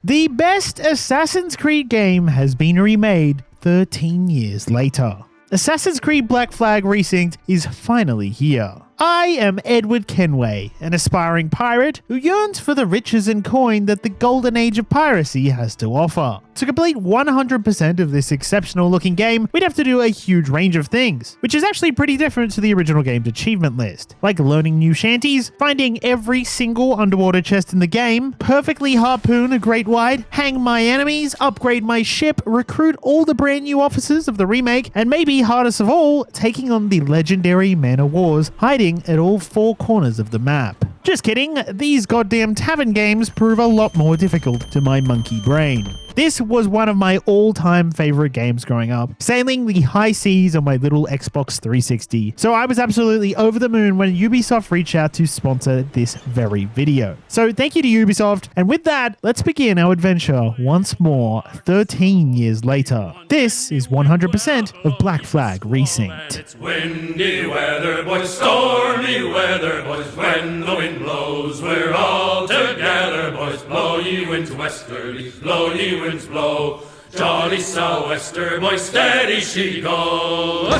The best Assassin's Creed game has been remade 13 years later. Assassin's Creed Black Flag Resynced is finally here. I am Edward Kenway, an aspiring pirate who yearns for the riches and coin that the golden age of piracy has to offer. To complete 100% of this exceptional looking game, we'd have to do a huge range of things, which is actually pretty different to the original game's achievement list, like learning new shanties, finding every single underwater chest in the game, perfectly harpoon a great wight, hang my enemies, upgrade my ship, recruit all the brand new officers of the remake, and maybe hardest of all, taking on the legendary Man of Wars hiding at all four corners of the map. Just kidding, these goddamn tavern games prove a lot more difficult to my monkey brain. This was one of my all-time favorite games growing up, sailing the high seas on my little Xbox 360. So I was absolutely over the moon when Ubisoft reached out to sponsor this very video. So thank you to Ubisoft, and with that, let's begin our adventure once more 13 years later. This is 100% of Black Flag Resynced. It's windy weather, boys, stormy weather, boys, when the wind blows, we're all together, boys, blow ye winds westerly, blow ye winds blow, jolly sou'wester, boys, steady she goes.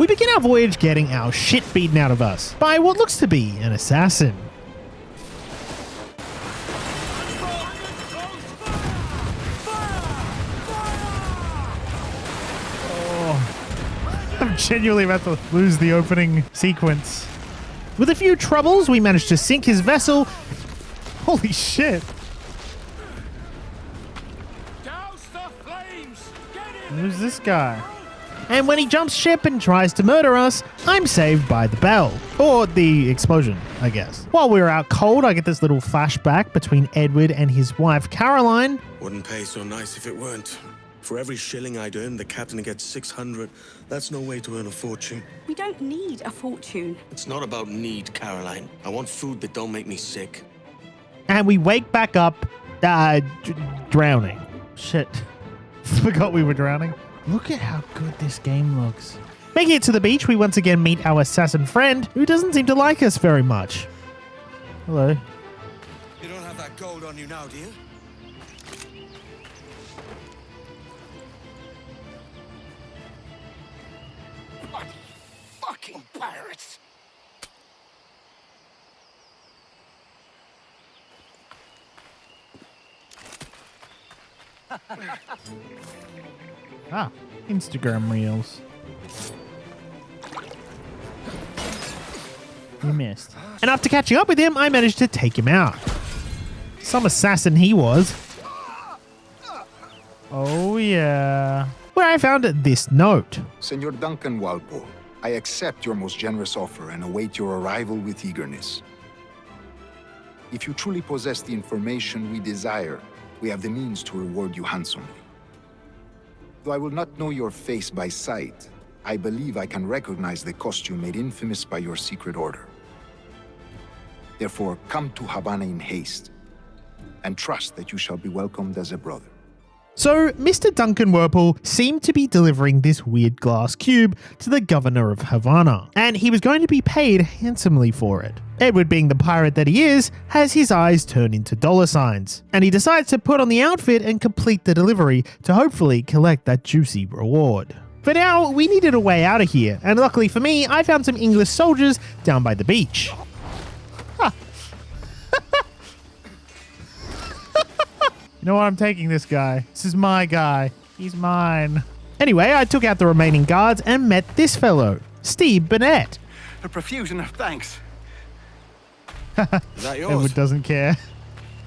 We begin our voyage getting our shit beaten out of us by what looks to be an assassin. Oh, I'm genuinely about to lose the opening sequence. With a few troubles, we managed to sink his vessel. Holy shit. Who's this guy? And when he jumps ship and tries to murder us, I'm saved by the bell. Or the explosion, I guess. While we're out cold, I get this little flashback between Edward and his wife, Caroline. Wouldn't pay so nice if it weren't. For every shilling I'd earn, the captain gets 600. That's no way to earn a fortune. We don't need a fortune. It's not about need, Caroline. I want food that don't make me sick. And we wake back up, drowning. Shit. Forgot we were drowning. Look at how good this game looks. Making it to the beach, we once again meet our assassin friend, who doesn't seem to like us very much. Hello. You don't have that gold on you now, do you? Bloody fucking pirates! Ah, Instagram Reels. We missed. And after catching up with him, I managed to take him out. Some assassin he was. Oh yeah. Where I found this note. Senor Duncan Walpole, I accept your most generous offer and await your arrival with eagerness. If you truly possess the information we desire, we have the means to reward you handsomely. Though I will not know your face by sight, I believe I can recognize the costume made infamous by your secret order. Therefore, come to Havana in haste, and trust that you shall be welcomed as a brother. So, Mr. Duncan Whirlpool seemed to be delivering this weird glass cube to the governor of Havana, and he was going to be paid handsomely for it. Edward, being the pirate that he is, has his eyes turned into dollar signs, and he decides to put on the outfit and complete the delivery to hopefully collect that juicy reward. For now, we needed a way out of here, and luckily for me, I found some English soldiers down by the beach. Huh. You know what? I'm taking this guy. This is my guy. He's mine. Anyway, I took out the remaining guards and met this fellow, Steve Burnett. A profusion of thanks. Is that yours? Edward doesn't care.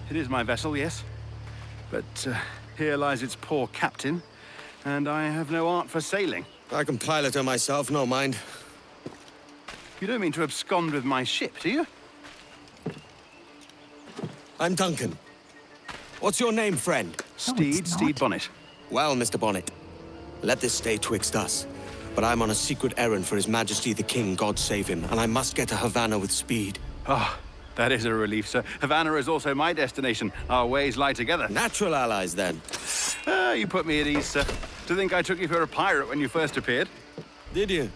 It is my vessel, yes. But here lies its poor captain, and I have no art for sailing. I can pilot her myself, no mind. You don't mean to abscond with my ship, do you? I'm Duncan. What's your name, friend? Steed Bonnet. Well, Mr. Bonnet, let this stay twixt us. But I'm on a secret errand for His Majesty the King, God save him, and I must get to Havana with speed. Ah, that is a relief, sir. Havana is also my destination. Our ways lie together. Natural allies, then. You put me at ease, sir. To think I took you for a pirate when you first appeared. Did you?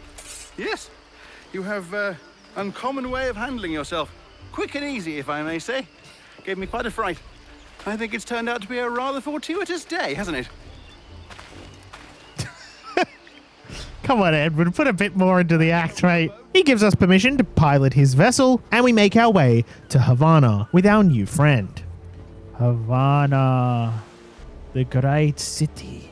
Yes. You have uncommon way of handling yourself. Quick and easy, if I may say. Gave me quite a fright. I think it's turned out to be a rather fortuitous day, hasn't it? Come on, Edward, put a bit more into the act, mate. He gives us permission to pilot his vessel, and we make our way to Havana with our new friend. Havana, the great city.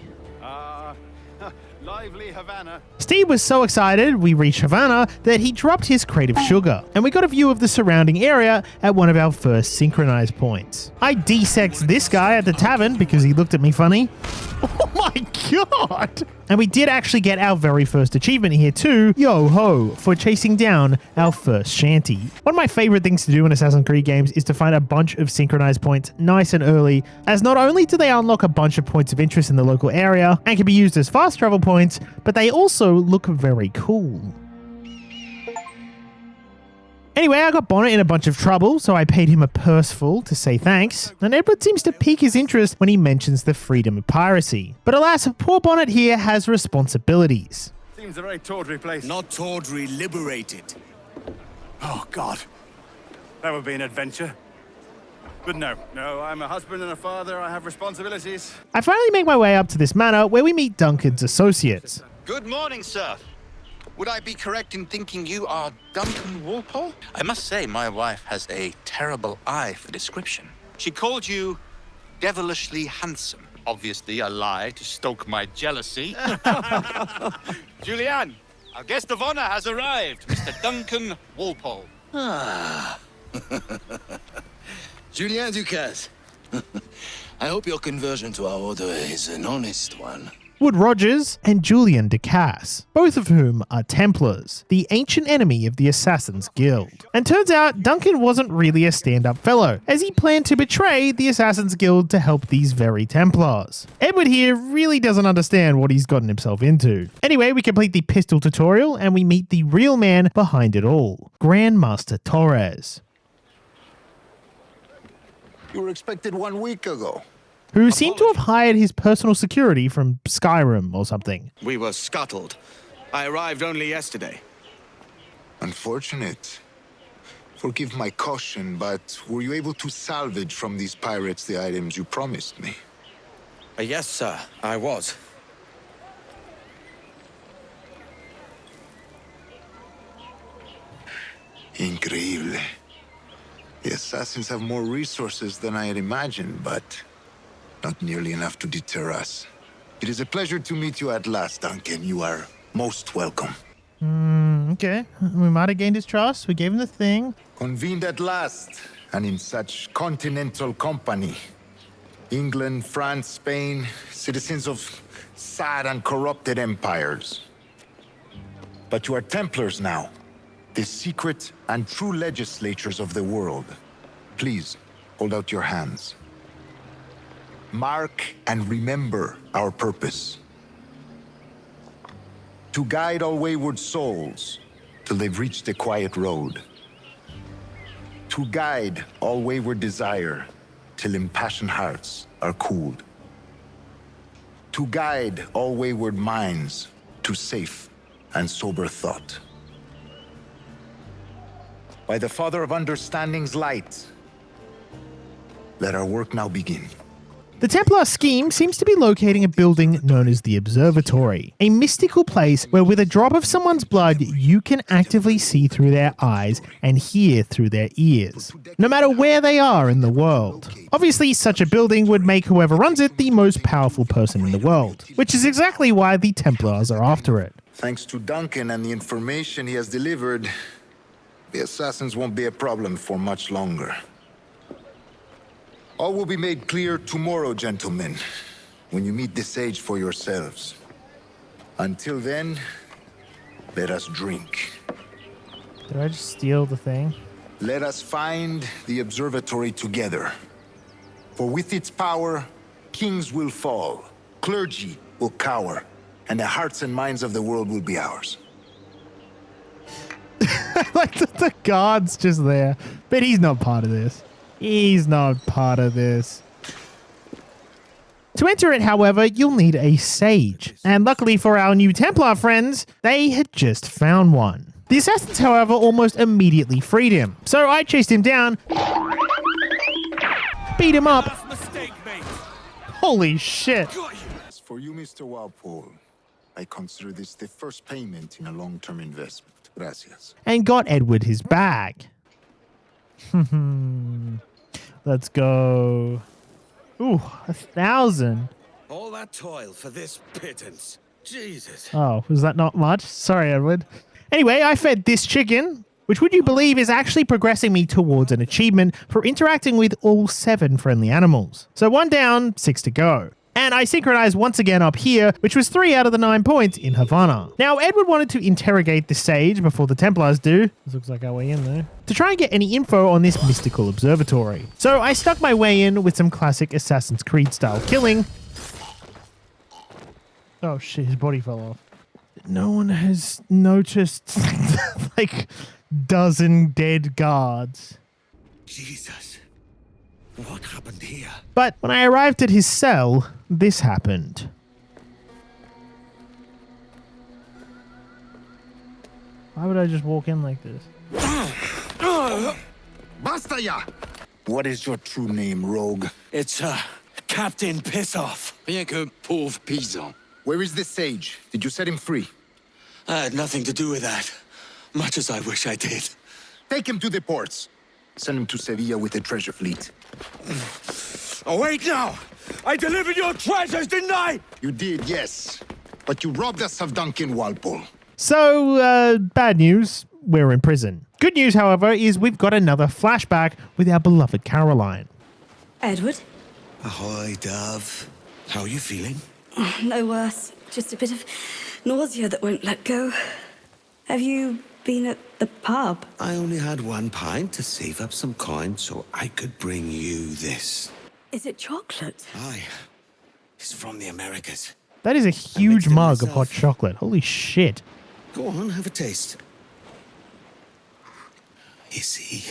Lively Havana. Steve was so excited we reached Havana that he dropped his crate of sugar, and we got a view of the surrounding area at one of our first synchronized points. I desexed this guy at the tavern because he looked at me funny. Oh my god! And we did actually get our very first achievement here too, yo ho, for chasing down our first shanty. One of my favorite things to do in Assassin's Creed games is to find a bunch of synchronized points nice and early, as not only do they unlock a bunch of points of interest in the local area and can be used as fast travel points, but they also look very cool. Anyway, I got Bonnet in a bunch of trouble, so I paid him a purse full to say thanks, and Edward seems to pique his interest when he mentions the freedom of piracy. But alas, poor Bonnet here has responsibilities. Seems a very tawdry place. Not tawdry, liberated. Oh, God. That would be an adventure. But no, I'm a husband and a father. I have responsibilities. I finally make my way up to this manor where we meet Duncan's associates. Good morning, sir. Would I be correct in thinking you are Duncan Walpole? I must say, my wife has a terrible eye for description. She called you devilishly handsome. Obviously a lie to stoke my jealousy. Julianne, our guest of honor has arrived, Mr. Duncan Walpole. Julien Ducasse. I hope your conversion to our order is an honest one. Wood Rogers and Julian Ducasse, both of whom are Templars, the ancient enemy of the Assassin's Guild. And turns out Duncan wasn't really a stand-up fellow, as he planned to betray the Assassin's Guild to help these very Templars. Edward here really doesn't understand what he's gotten himself into. Anyway, we complete the pistol tutorial and we meet the real man behind it all, Grandmaster Torres, You were expected 1 week ago. who seemed to have hired his personal security from Skyrim or something. We were scuttled. I arrived only yesterday. Unfortunate. Forgive my caution, but were you able to salvage from these pirates the items you promised me? Yes, sir, I was. Increíble. The assassins have more resources than I had imagined, but not nearly enough to deter us. It is a pleasure to meet you at last, Duncan. You are most welcome. Okay, we might have gained his trust. We gave him the thing. Convened at last, and in such continental company. England, France, Spain, citizens of sad and corrupted empires. But you are Templars now, the secret and true legislators of the world. Please, hold out your hands. Mark and remember our purpose. To guide all wayward souls till they've reached the quiet road. To guide all wayward desire till impassioned hearts are cooled. To guide all wayward minds to safe and sober thought. By the Father of Understanding's light, let our work now begin. The Templar scheme seems to be locating a building known as the Observatory, a mystical place where with a drop of someone's blood, you can actively see through their eyes and hear through their ears, no matter where they are in the world. Obviously, such a building would make whoever runs it the most powerful person in the world, which is exactly why the Templars are after it. Thanks to Duncan and the information he has delivered, the assassins won't be a problem for much longer. All will be made clear tomorrow, gentlemen, when you meet the sage for yourselves. Until then, let us drink. Did I just steal the thing? Let us find the observatory together. For with its power, kings will fall, clergy will cower, and the hearts and minds of the world will be ours. Like the guard's just there, but he's not part of this. He's not part of this. To enter it, however, you'll need a sage. And luckily for our new Templar friends, they had just found one. The assassins, however, almost immediately freed him. So I chased him down, beat him up, Holy shit. As for you, Mr. Walpole, I consider this the first payment in a long-term investment. Gracias. And got Edward his bag. Let's go. Ooh, 1,000. All that toil for this pittance. Jesus. Oh, was that not much? Sorry, Edward. Anyway, I fed this chicken, which would you believe is actually progressing me towards an achievement for interacting with all 7 friendly animals. So 1 down, 6 to go. And I synchronized once again up here, which was 3 out of the 9 points in Havana. Now, Edward wanted to interrogate the sage before the Templars do. This looks like our way in there. To try and get any info on this mystical observatory. So I stuck my way in with some classic Assassin's Creed style killing. Oh shit, his body fell off. No one has noticed like dozen dead guards. Jesus. What happened here? But when I arrived at his cell, this happened. Why would I just walk in like this? Basta ya! What is your true name, rogue? It's, Captain Pissoff. Rien qu'un pauvre paysan. Where is the sage? Did you set him free? I had nothing to do with that. Much as I wish I did. Take him to the ports. Send him to Sevilla with the treasure fleet. Oh, wait now! I delivered your treasures, didn't I? You did, yes. But you robbed us of Duncan Walpole. So, bad news, we're in prison. Good news, however, is we've got another flashback with our beloved Caroline. Edward? Ahoy, Dove. How are you feeling? No worse. Just a bit of nausea that won't let go. Have you been at the pub? I only had 1 pint to save up some coin so I could bring you this. Is it chocolate? Aye. It's from the Americas. That is a huge mixed it mug of hot myself. chocolate. Holy shit. Go on, have a taste. You see,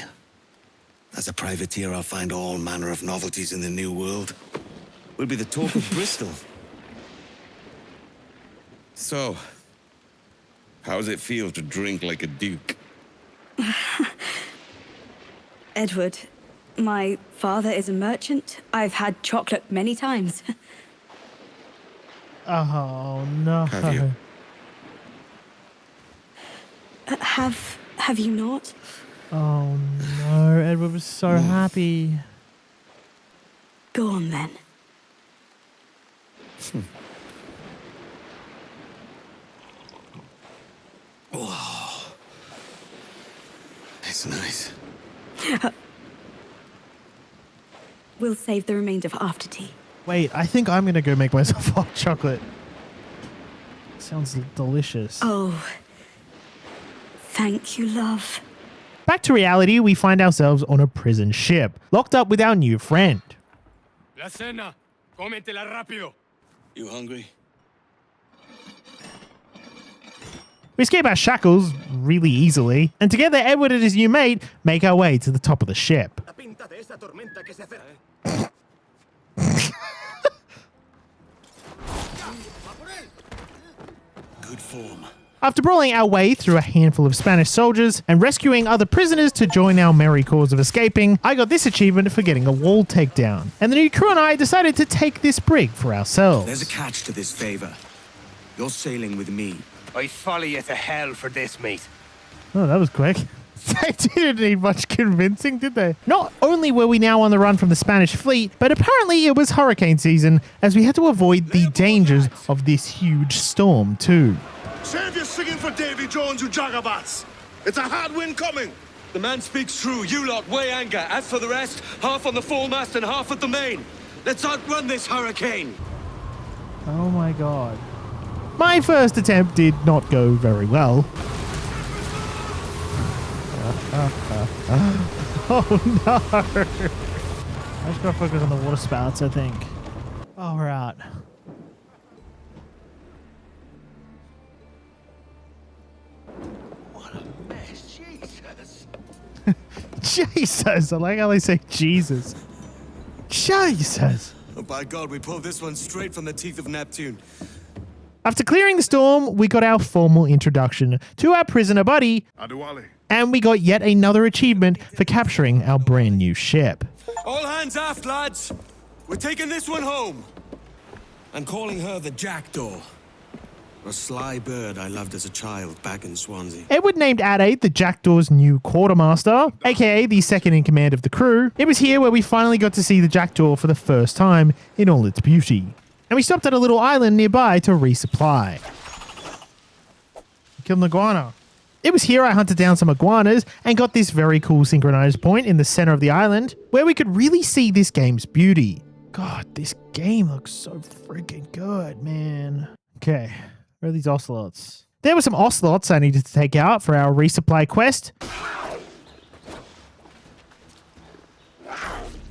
as a privateer, I'll find all manner of novelties in the New World. We'll be the talk of Bristol. So, how's it feel to drink like a duke? Edward, my father is a merchant. I've had chocolate many times. Oh, no. Have you? Have you not? Oh, no. Edward was so happy. Go on then. Whoa. It's nice. We'll save the remainder for after tea. Wait, I think I'm going to go make myself hot chocolate. Sounds delicious. Oh, thank you, love. Back to reality, we find ourselves on a prison ship, locked up with our new friend. La cena. Cómetela rápido. You hungry? We escape our shackles really easily, and together Edward and his new mate make our way to the top of the ship. Good form. After brawling our way through a handful of Spanish soldiers and rescuing other prisoners to join our merry cause of escaping, I got this achievement for getting a wall takedown. And the new crew and I decided to take this brig for ourselves. There's a catch to this favor. You're sailing with me. I follow you to hell for this, mate. Oh, that was quick. They didn't need much convincing, did they? Not only were we now on the run from the Spanish fleet, but apparently it was hurricane season, as we had to avoid the dangers of this huge storm too. Save your singing for Davy Jones, you jagabats! It's a hard wind coming! The man speaks true. You lot weigh anchor. As for the rest, half on the foremast and half at the main. Let's outrun this hurricane. Oh my god. My first attempt did not go very well. Oh no! I just gotta focus on the water spouts, I think. Alright. What a mess, Jesus. Jesus! I like how they say Jesus. Jesus! Oh, by God, we pulled this one straight from the teeth of Neptune. After clearing the storm, we got our formal introduction to our prisoner buddy, Adewale. and we got yet another achievement for capturing our brand new ship. All hands aft, lads. We're taking this one home. I'm calling her the Jackdaw. A sly bird I loved as a child back in Swansea. Edward named Ade the Jackdaw's new quartermaster, aka the second in command of the crew. It was here where we finally got to see the Jackdaw for the first time in all its beauty. And we stopped at a little island nearby to resupply. Killed an iguana. It was here I hunted down some iguanas and got this very cool synchronized point in the center of the island where we could really see this game's beauty. God, this game looks so freaking good, man. Okay. Where are these ocelots? There were some ocelots I needed to take out for our resupply quest.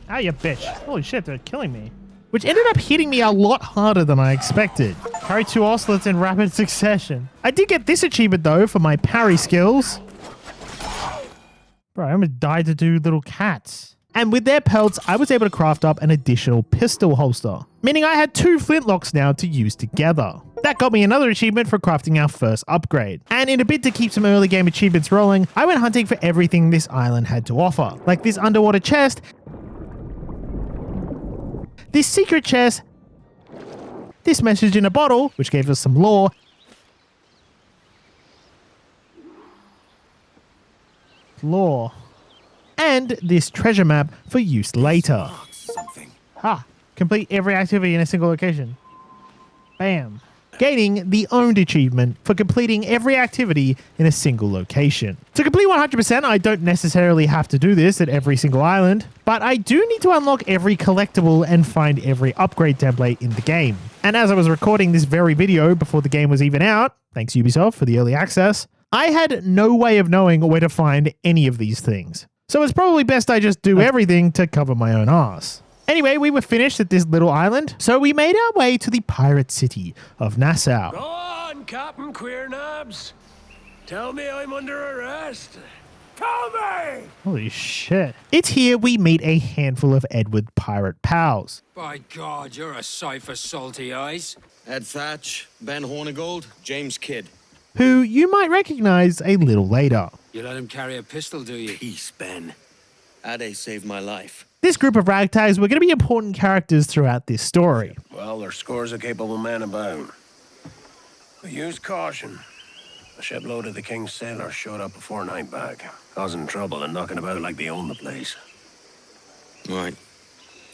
Ah, you bitch. Holy shit, they're killing me. Which ended up hitting me a lot harder than I expected. Parry 2 ocelots in rapid succession. I did get this achievement though for my parry skills. Bro, I almost died to 2 little cats. And with their pelts, I was able to craft up an additional pistol holster, meaning I had 2 flintlocks now to use together. That got me another achievement for crafting our first upgrade. And in a bid to keep some early game achievements rolling, I went hunting for everything this island had to offer, like this underwater chest, this secret chest, this message in a bottle, which gave us some lore, and this treasure map for use later. Ha! Complete every activity in a single location. Bam. Gaining the owned achievement for completing every activity in a single location. To complete 100%, I don't necessarily have to do this at every single island, but I do need to unlock every collectible and find every upgrade template in the game. And as I was recording this very video before the game was even out, thanks Ubisoft for the early access, I had no way of knowing where to find any of these things. So it's probably best I just do everything to cover my own ass. Anyway, we were finished at this little island, so we made our way to the pirate city of Nassau. Go on, Captain Queernabs. Tell me I'm under arrest. Tell me! Holy shit. It's here we meet a handful of Edward pirate pals. By God, you're a sight for salty eyes. Ed Thatch, Ben Hornigold, James Kidd. Who you might recognize a little later. You let him carry a pistol, do you? Peace, Ben. Ade saved my life. This group of ragtags were going to be important characters throughout this story. Well, there's scores of capable men about. But use caution. A shipload of the King's sailors showed up a fortnight back, causing trouble and knocking about like they own the place. Right.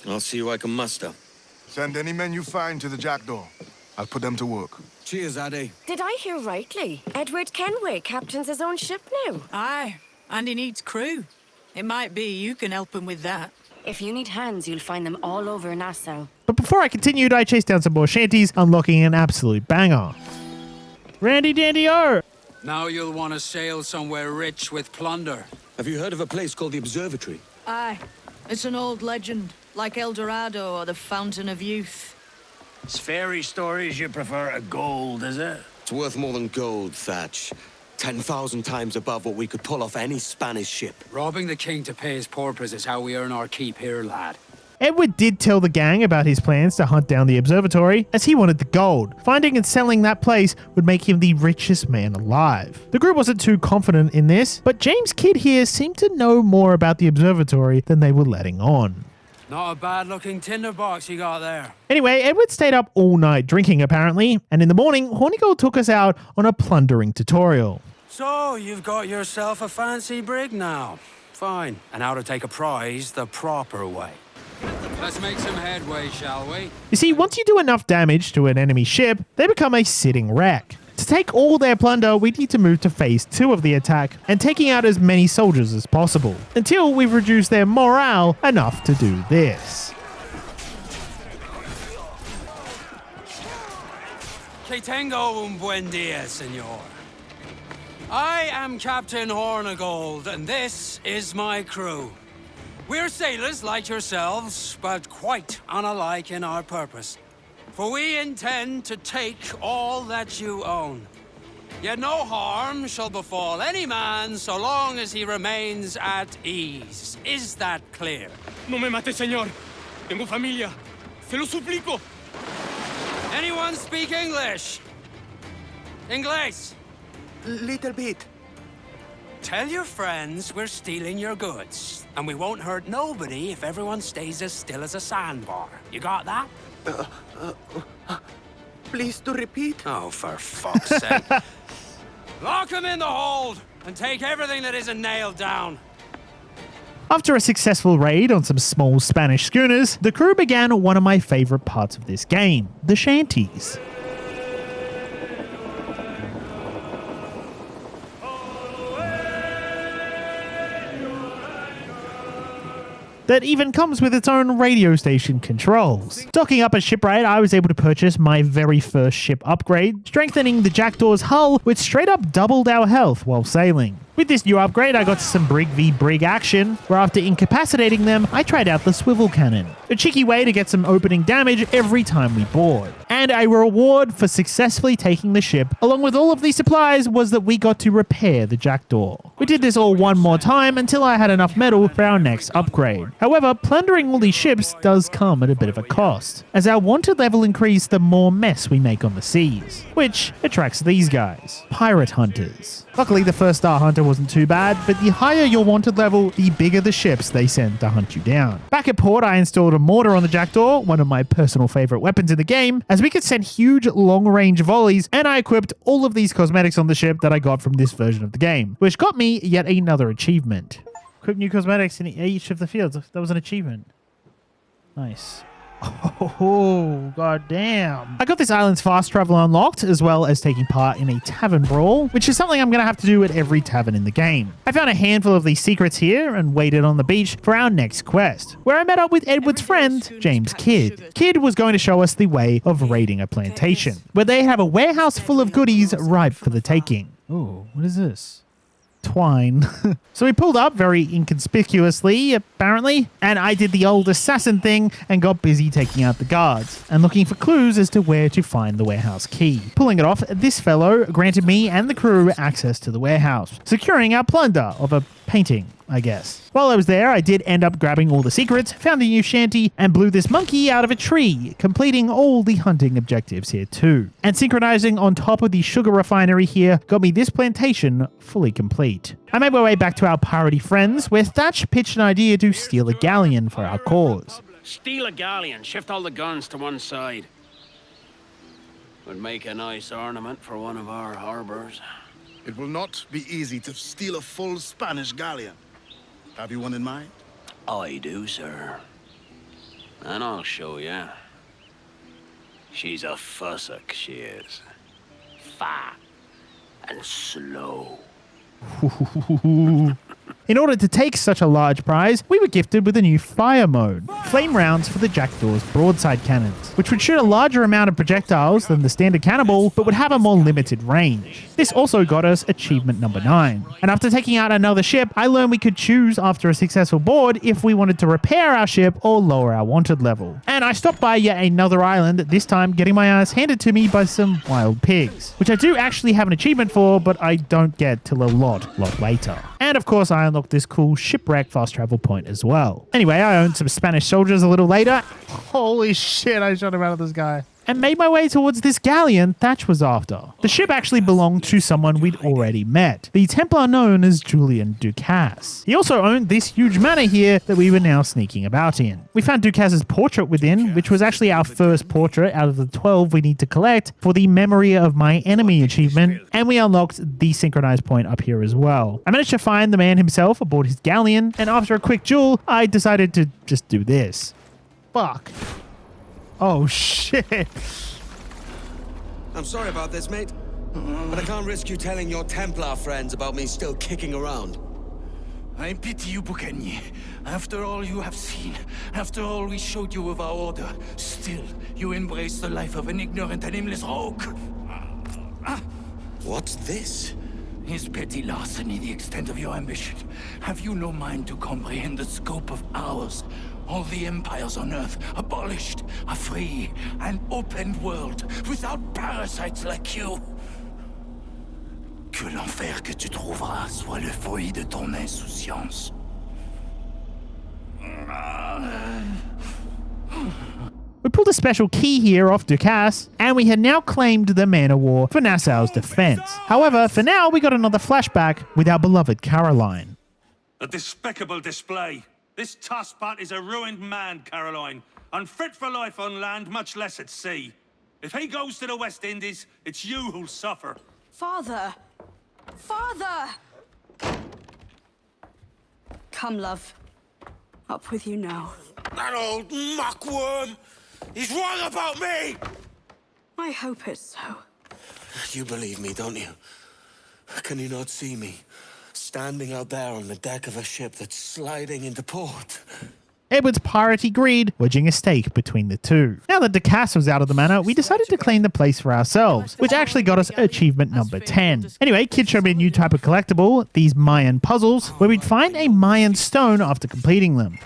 I'll see who I can muster. Send any men you find to the Jackdaw. I'll put them to work. Cheers, Ade. Did I hear rightly? Edward Kenway captains his own ship now. Aye, and he needs crew. It might be you can help him with that. If you need hands, you'll find them all over Nassau. But before I continued, I chased down some more shanties, unlocking an absolute banger. Randy Dandy-O! Now you'll want to sail somewhere rich with plunder. Have you heard of a place called the Observatory? Aye, it's an old legend, like El Dorado or the Fountain of Youth. It's fairy stories you prefer to gold, is it? It's worth more than gold, Thatch. 10,000 times above what we could pull off any Spanish ship. Robbing the king to pay his porpoise is how we earn our keep here, lad. Edward did tell the gang about his plans to hunt down the observatory, as he wanted the gold. Finding and selling that place would make him the richest man alive. The group wasn't too confident in this, but James Kidd here seemed to know more about the observatory than they were letting on. Not a bad-looking tinderbox you got there. Anyway, Edward stayed up all night drinking, apparently, and in the morning, Hornigold took us out on a plundering tutorial. So, you've got yourself a fancy brig now. Fine. And how to take a prize the proper way. Let's make some headway, shall we? You see, once you do enough damage to an enemy ship, they become a sitting wreck. To take all their plunder, we need to move to phase 2 of the attack and taking out as many soldiers as possible, until we've reduced their morale enough to do this. Que tengo un buen dia, senor. I am Captain Hornigold, and this is my crew. We're sailors like yourselves, but quite unalike in our purpose. For we intend to take all that you own. Yet no harm shall befall any man so long as he remains at ease. Is that clear? No me mate, señor. Tengo familia. Se lo suplico. Anyone speak English? Inglés? Little bit. Tell your friends we're stealing your goods, and we won't hurt nobody if everyone stays as still as a sandbar. You got that? Please to repeat. Oh, for fuck's sake. Lock him in the hold and take everything that isn't nailed down. After a successful raid on some small Spanish schooners, the crew began one of my favorite parts of this game, the shanties. That even comes with its own radio station controls. Docking up a shipwright, I was able to purchase my very first ship upgrade, strengthening the Jackdaw's hull, which straight up doubled our health while sailing. With this new upgrade, I got some brig v brig action, where after incapacitating them, I tried out the swivel cannon. A cheeky way to get some opening damage every time we board. And a reward for successfully taking the ship, along with all of these supplies, was that we got to repair the Jackdaw. We did this all one more time until I had enough metal for our next upgrade. However, plundering all these ships does come at a bit of a cost, as our wanted level increased the more mess we make on the seas, which attracts these guys, pirate hunters. Luckily, the first Star Hunter wasn't too bad, but the higher your wanted level, the bigger the ships they send to hunt you down. Back at port, I installed a mortar on the Jackdaw, one of my personal favorite weapons in the game, as we could send huge long-range volleys, and I equipped all of these cosmetics on the ship that I got from this version of the game, which got me yet another achievement. Equip new cosmetics in each of the fields. That was an achievement. Nice. Oh, god damn. I got this island's fast travel unlocked, as well as taking part in a tavern brawl, which is something I'm going to have to do at every tavern in the game. I found a handful of these secrets here and waited on the beach for our next quest, where I met up with Edward's friend, James Kidd. Kidd was going to show us the way of raiding a plantation, where they have a warehouse full of goodies ripe for the taking. Oh, what is this? Twine. So we pulled up very inconspicuously, apparently, and I did the old assassin thing and got busy taking out the guards and looking for clues as to where to find the warehouse key. Pulling it off, this fellow granted me and the crew access to the warehouse, securing our plunder of a painting, I guess. While I was there, I did end up grabbing all the secrets, found a new shanty, and blew this monkey out of a tree, completing all the hunting objectives here too. And synchronizing on top of the sugar refinery here got me this plantation fully complete. I made my way back to our piratey friends, where Thatch pitched an idea to steal a galleon for our cause. Steal a galleon, shift all the guns to one side. Would make a nice ornament for one of our harbors. It will not be easy to steal a full Spanish galleon. Have you one in mind? I do, sir. And I'll show you. She's a fussock, she is. Fat and slow. In order to take such a large prize, we were gifted with a new fire mode, flame rounds for the Jackdaw's broadside cannons, which would shoot a larger amount of projectiles than the standard cannonball, but would have a more limited range. This also got us achievement number 9. And after taking out another ship, I learned we could choose after a successful board if we wanted to repair our ship or lower our wanted level. And I stopped by yet another island, this time getting my ass handed to me by some wild pigs, which I do actually have an achievement for, but I don't get till a lot later. And of course, I unlocked this cool shipwreck fast travel point as well. Anyway, I owned some Spanish soldiers a little later. Holy shit, I shot him out of this guy. And made my way towards this galleon Thatch was after. The ship actually belonged to someone we'd already met, the Templar known as Julian Ducasse. He also owned this huge manor here that we were now sneaking about in. We found Ducasse's portrait within, which was actually our first portrait out of the 12 we need to collect for the Memory of My Enemy achievement, and we unlocked the synchronized point up here as well. I managed to find the man himself aboard his galleon, and after a quick duel, I decided to just do this. Fuck. Oh, shit. I'm sorry about this, mate. But I can't risk you telling your Templar friends about me still kicking around. I pity you, Buccaneer. After all you have seen, after all we showed you of our order, still you embrace the life of an ignorant and aimless rogue. What's this? Is petty larceny the extent of your ambition? Have you no mind to comprehend the scope of ours? All the empires on Earth abolished, a free and open world without parasites like you. Que l'enfer que tu trouveras soit le fruit de ton insouciance. We pulled a special key here off Ducasse, and we had now claimed the man of war for Nassau's defense. However, for now, we got another flashback with our beloved Caroline. A despicable display. This tosspot is a ruined man, Caroline. Unfit for life on land, much less at sea. If he goes to the West Indies, it's you who'll suffer. Father! Father! Come, love. Up with you now. That old muckworm! He's wrong about me! I hope it's so. You believe me, don't you? Can you not see me? Standing out there on the deck of a ship that's sliding into port. Edward's piratey greed wedging a stake between the two. Now that Ducasse was out of the manor, we decided to claim the place for ourselves, which actually got us achievement number 10. Anyway, Kid showed me a new type of collectible, these Mayan puzzles, where we'd find a Mayan stone after completing them.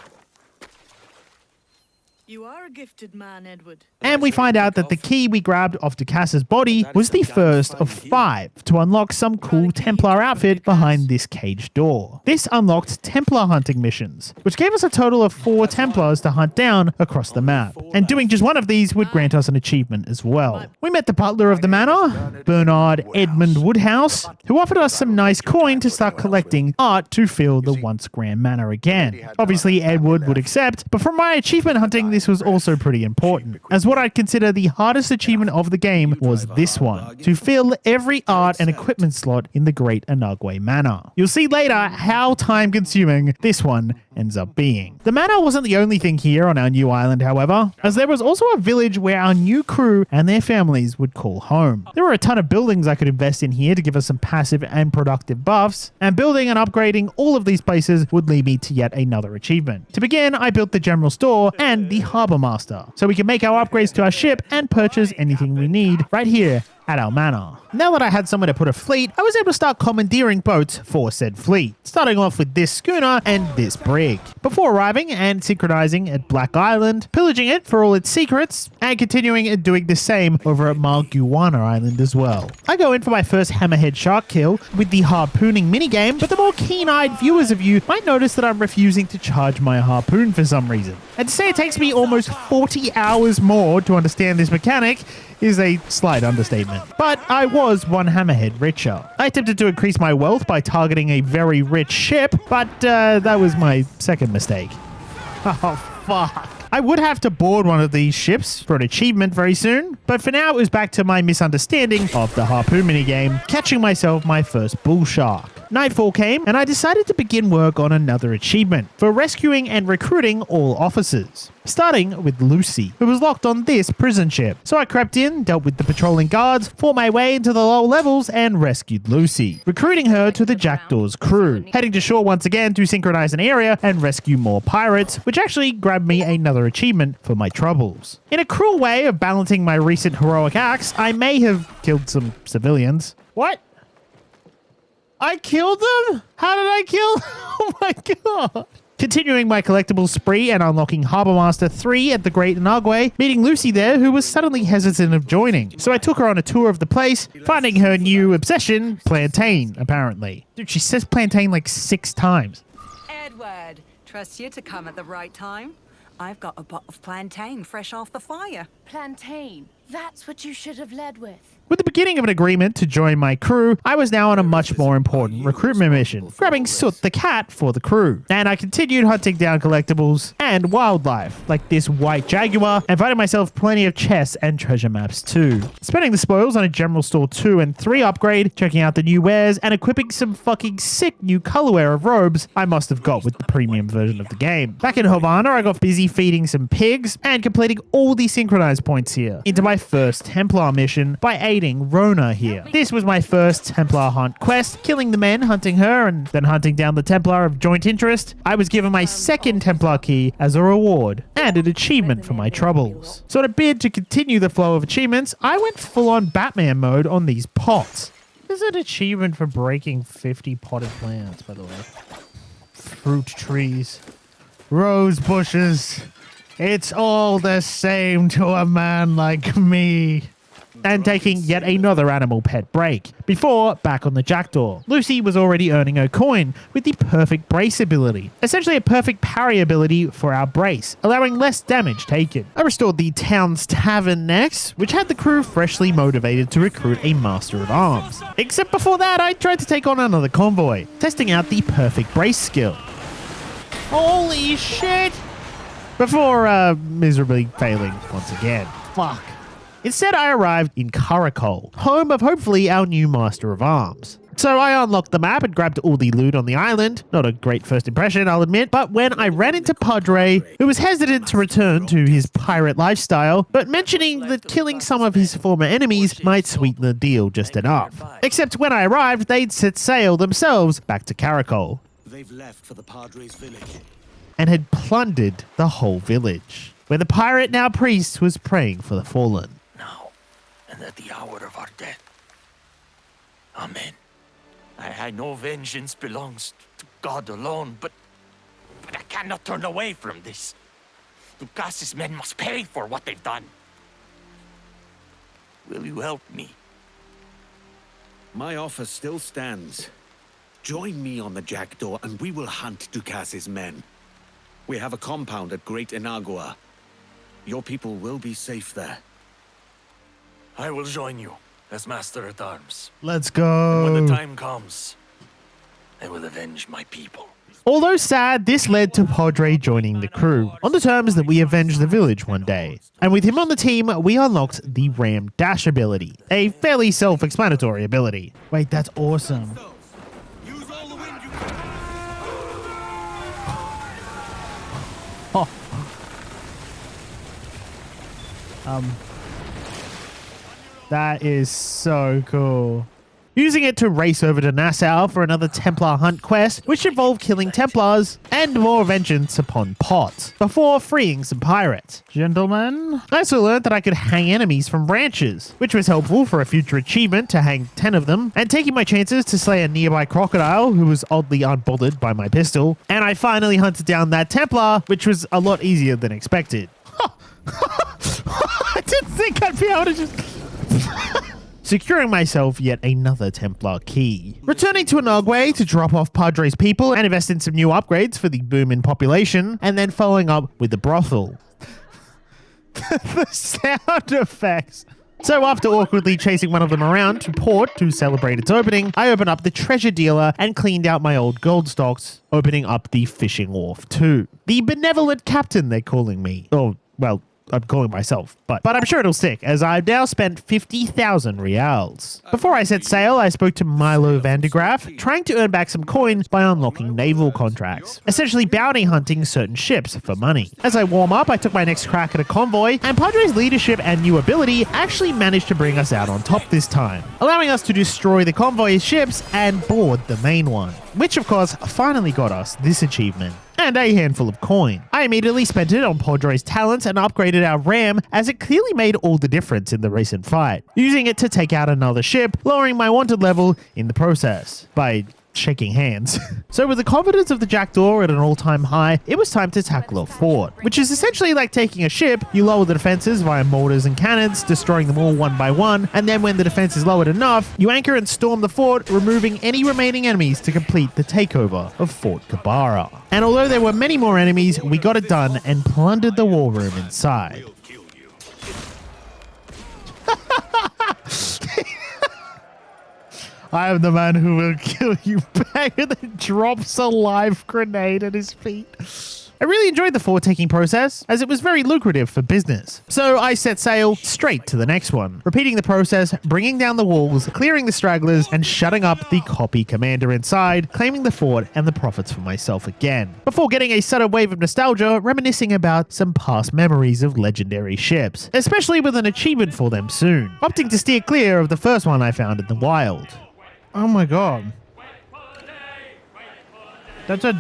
You are a gifted man, Edward. And we find out that the key we grabbed off Ducasse's body was the first of 5 to unlock some cool Templar outfit behind this cage door. This unlocked Templar hunting missions, which gave us a total of 4 Templars to hunt down across the map. And doing just one of these would grant us an achievement as well. We met the butler of the manor, Bernard Edmund Woodhouse, who offered us some nice coin to start collecting art to fill the once grand manor again. Obviously Edward would accept, but from my achievement hunting this was also pretty important, as what I'd consider the hardest achievement of the game was this one, to fill every art and equipment slot in the Great Anagwe Manor. You'll see later how time consuming this one ends up being. The manor wasn't the only thing here on our new island, however, as there was also a village where our new crew and their families would call home. There were a ton of buildings I could invest in here to give us some passive and productive buffs, and building and upgrading all of these places would lead me to yet another achievement. To begin, I built the general store and the harbor master, so we can make our upgrades to our ship and purchase anything we need right here at our manor. Now that I had somewhere to put a fleet, I was able to start commandeering boats for said fleet, starting off with this schooner and this brig, before arriving and synchronizing at Black Island, pillaging it for all its secrets, and continuing and doing the same over at Marguana Island as well. I go in for my first hammerhead shark kill with the harpooning minigame, but the more keen-eyed viewers of you might notice that I'm refusing to charge my harpoon for some reason. And to say it takes me almost 40 hours more to understand this mechanic is a slight understatement. But I was one hammerhead richer. I attempted to increase my wealth by targeting a very rich ship, but that was my second mistake. Oh, fuck. I would have to board one of these ships for an achievement very soon, but for now it was back to my misunderstanding of the harpoon minigame, catching myself my first bull shark. Nightfall came, and I decided to begin work on another achievement for rescuing and recruiting all officers, starting with Lucy, who was locked on this prison ship. So I crept in, dealt with the patrolling guards, fought my way into the lower levels, and rescued Lucy, recruiting her to the Jackdaw's crew, heading to shore once again to synchronize an area and rescue more pirates, which actually grabbed me another achievement for my troubles. In a cruel way of balancing my recent heroic acts, I may have killed some civilians. What? I killed them? How did I kill them? Oh my god. Continuing my collectible spree and unlocking Harbour Master 3 at the Great Anagwe, meeting Lucy there, who was suddenly hesitant of joining. So I took her on a tour of the place, finding her new obsession, plantain, apparently. Dude, she says plantain like 6 times. Edward, trust you to come at the right time. I've got a pot of plantain fresh off the fire. Plantain. That's what you should have led with. With the beginning of an agreement to join my crew, I was now on a much more important recruitment mission, grabbing Soot the cat for the crew. And I continued hunting down collectibles and wildlife, like this white jaguar, and finding myself plenty of chests and treasure maps too. Spending the spoils on a General Store 2 and 3 upgrade, checking out the new wares, and equipping some fucking sick new colorware of robes I must have got with the premium version of the game. Back in Havana, I got busy feeding some pigs and completing all the synchronized points here into my first Templar mission by aiding Rona here. This was my first Templar hunt quest, killing the men, hunting her, and then hunting down the Templar of joint interest. I was given my second Templar key as a reward and an achievement for my troubles. So in a bid to continue the flow of achievements, I went full-on Batman mode on these pots. There's an achievement for breaking 50 potted plants, by the way. Fruit trees, rose bushes. It's all the same to a man like me. And taking yet another animal pet break, before back on the Jackdaw. Lucy was already earning her coin with the perfect brace ability, essentially a perfect parry ability for our brace, allowing less damage taken. I restored the town's tavern next, which had the crew freshly motivated to recruit a master of arms. Except before that, I tried to take on another convoy, testing out the perfect brace skill. Holy shit! Before miserably failing once again. Fuck. Instead, I arrived in Karakol, home of hopefully our new Master of Arms. So I unlocked the map and grabbed all the loot on the island. Not a great first impression, I'll admit, but when I ran into Padre, who was hesitant to return to his pirate lifestyle, but mentioning that killing some of his former enemies might sweeten the deal just enough. Except when I arrived, they'd set sail themselves back to Karakol. They've left for the Padre's village. And had plundered the whole village, where the pirate, now priest, was praying for the fallen. Now, and at the hour of our death. Amen. I know vengeance belongs to God alone, but I cannot turn away from this. Ducas's men must pay for what they've done. Will you help me? My offer still stands. Join me on the Jackdaw and we will hunt Ducas's men. We have a compound at Great Inagua. Your people will be safe there. I will join you as Master-at-Arms. Let's go. And when the time comes, I will avenge my people. Although sad, this led to Padre joining the crew, on the terms that we avenge the village one day. And with him on the team, we unlocked the Ram Dash ability, a fairly self-explanatory ability. Wait, that's awesome. Oh. That is so cool. Using it to race over to Nassau for another Templar hunt quest, which involved killing Templars and more vengeance upon Pot, before freeing some pirates. Gentlemen, I also learned that I could hang enemies from branches, which was helpful for a future achievement to hang 10 of them, and taking my chances to slay a nearby crocodile who was oddly unbothered by my pistol, and I finally hunted down that Templar, which was a lot easier than expected. I didn't think I'd be able to just... Securing myself yet another Templar key. Returning to Inagua to drop off Padre's people and invest in some new upgrades for the boom in population, and then following up with the brothel. The sound effects. So after awkwardly chasing one of them around to port to celebrate its opening, I opened up the treasure dealer and cleaned out my old gold stocks, opening up the fishing wharf too. The benevolent captain, they're calling me. Oh, well, I'm calling myself, but I'm sure it'll stick, as I've now spent 50,000 reals. Before I set sail, I spoke to Milo van de Graaf, trying to earn back some coins by unlocking naval contracts, essentially bounty hunting certain ships for money. As I warm up, I took my next crack at a convoy, and Padre's leadership and new ability actually managed to bring us out on top this time, allowing us to destroy the convoy's ships and board the main one, which of course finally got us this achievement. And a handful of coin. I immediately spent it on Padre's talents and upgraded our ram, as it clearly made all the difference in the recent fight, using it to take out another ship, lowering my wanted level in the process by shaking hands. So with the confidence of the Jackdaw at an all-time high, it was time to tackle a fort, which is essentially like taking a ship. You lower the defenses via mortars and cannons, destroying them all one by one, and then when the defense is lowered enough, you anchor and storm the fort, removing any remaining enemies to complete the takeover of Fort Kabara. And although there were many more enemies, we got it done and plundered the war room inside. I am the man who will kill you back, and then drops a live grenade at his feet. I really enjoyed the fort taking process, as it was very lucrative for business. So I set sail straight to the next one, repeating the process, bringing down the walls, clearing the stragglers, and shutting up the copy commander inside, claiming the fort and the profits for myself again. Before getting a sudden wave of nostalgia, reminiscing about some past memories of legendary ships, especially with an achievement for them soon, opting to steer clear of the first one I found in the wild. Oh my god. That's a...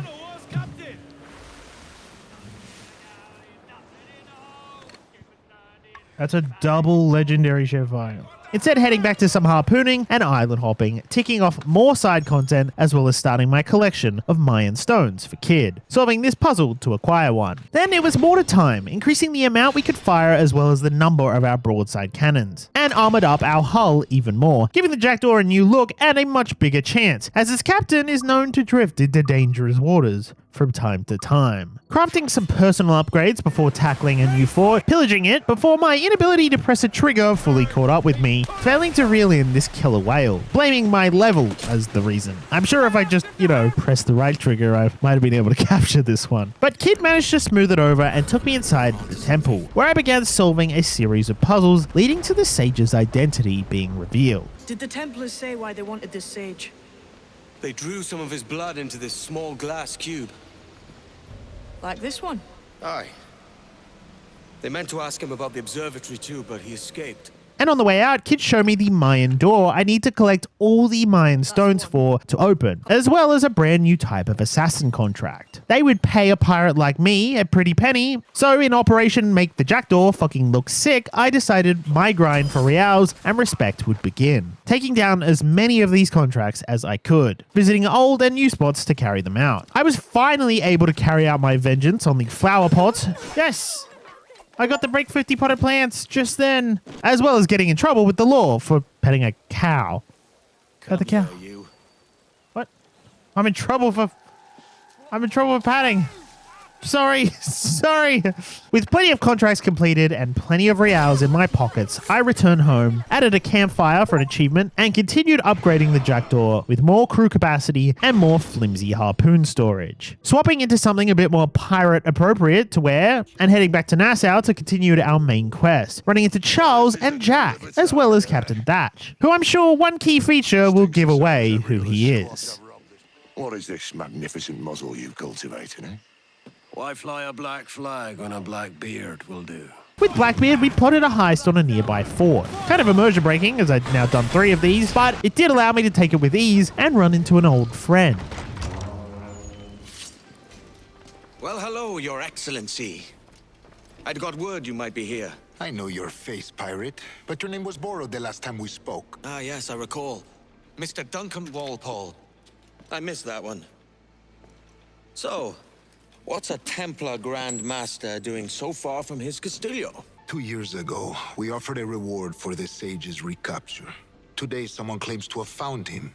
That's a double legendary ship fire. Instead, heading back to some harpooning and island hopping, ticking off more side content, as well as starting my collection of Mayan stones for Kid, solving this puzzle to acquire one. Then it was mortar time, increasing the amount we could fire as well as the number of our broadside cannons, and armored up our hull even more, giving the Jackdaw a new look and a much bigger chance, as its captain is known to drift into dangerous waters from time to time. Crafting some personal upgrades before tackling a new fort, pillaging it before my inability to press a trigger fully caught up with me, failing to reel in this killer whale, blaming my level as the reason. I'm sure if I just, pressed the right trigger, I might have been able to capture this one. But Kid managed to smooth it over and took me inside the temple, where I began solving a series of puzzles leading to the sage's identity being revealed. Did the Templars say why they wanted this sage? They drew some of his blood into this small glass cube. Like this one? Aye. They meant to ask him about the observatory too, but he escaped. And on the way out, Kid showed me the Mayan door I need to collect all the Mayan stones for to open, as well as a brand new type of assassin contract. They would pay a pirate like me a pretty penny, so in Operation Make the Jackdaw fucking look sick, I decided my grind for reals and respect would begin, taking down as many of these contracts as I could, visiting old and new spots to carry them out. I was finally able to carry out my vengeance on the flower pots. Yes! I got the break 50 potted plants just then, as well as getting in trouble with the law for petting a cow. Pet the cow. What? I'm in trouble for patting. Sorry. With plenty of contracts completed and plenty of reals in my pockets, I returned home, added a campfire for an achievement, and continued upgrading the Jackdaw with more crew capacity and more flimsy harpoon storage. Swapping into something a bit more pirate appropriate to wear, and heading back to Nassau to continue our main quest, running into Charles and Jack, as well as Captain Thatch, who I'm sure one key feature will give away who he is. What is this magnificent muzzle you've cultivated, eh? Why fly a black flag when a black beard will do? With Blackbeard, we plotted a heist on a nearby fort. Kind of immersion breaking, as I'd now done 3 of these, but it did allow me to take it with ease and run into an old friend. Well, hello, Your Excellency. I'd got word you might be here. I know your face, pirate, but your name was borrowed the last time we spoke. Ah, yes, I recall. Mr. Duncan Walpole. I missed that one. So, what's a Templar Grand Master doing so far from his Castillo? 2 years ago, we offered a reward for the sage's recapture. Today, someone claims to have found him.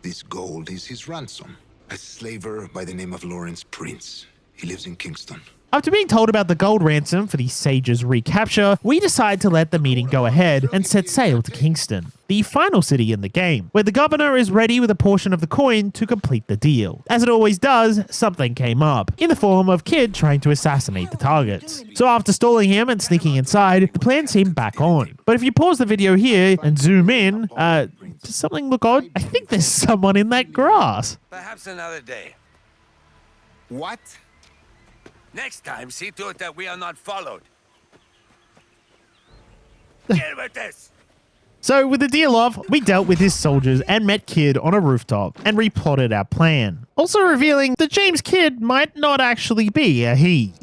This gold is his ransom. A slaver by the name of Lawrence Prince. He lives in Kingston. After being told about the gold ransom for the sage's recapture, we decide to let the meeting go ahead and set sail to Kingston, the final city in the game, where the governor is ready with a portion of the coin to complete the deal. As it always does, something came up, in the form of Kid trying to assassinate the targets. So after stalling him and sneaking inside, the plan seemed back on. But if you pause the video here and zoom in, does something look odd? I think there's someone in that grass. Perhaps another day. What? Next time, see to it that we are not followed. Deal with this! So with the deal off, we dealt with his soldiers and met Kid on a rooftop and replotted our plan. Also revealing that James Kidd might not actually be a he.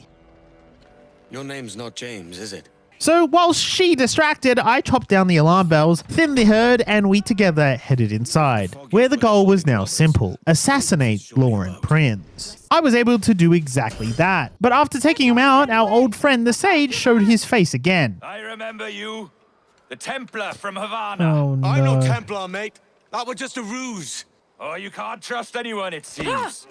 Your name's not James, is it? So while she distracted, I chopped down the alarm bells, thinned the herd, and we together headed inside, where the goal was now simple: assassinate Lawrence Prince. I was able to do exactly that, but after taking him out, our old friend the sage showed his face again. I remember you. The Templar from Havana. Oh no. I'm no Templar, mate. That was just a ruse. Oh, you can't trust anyone, it seems.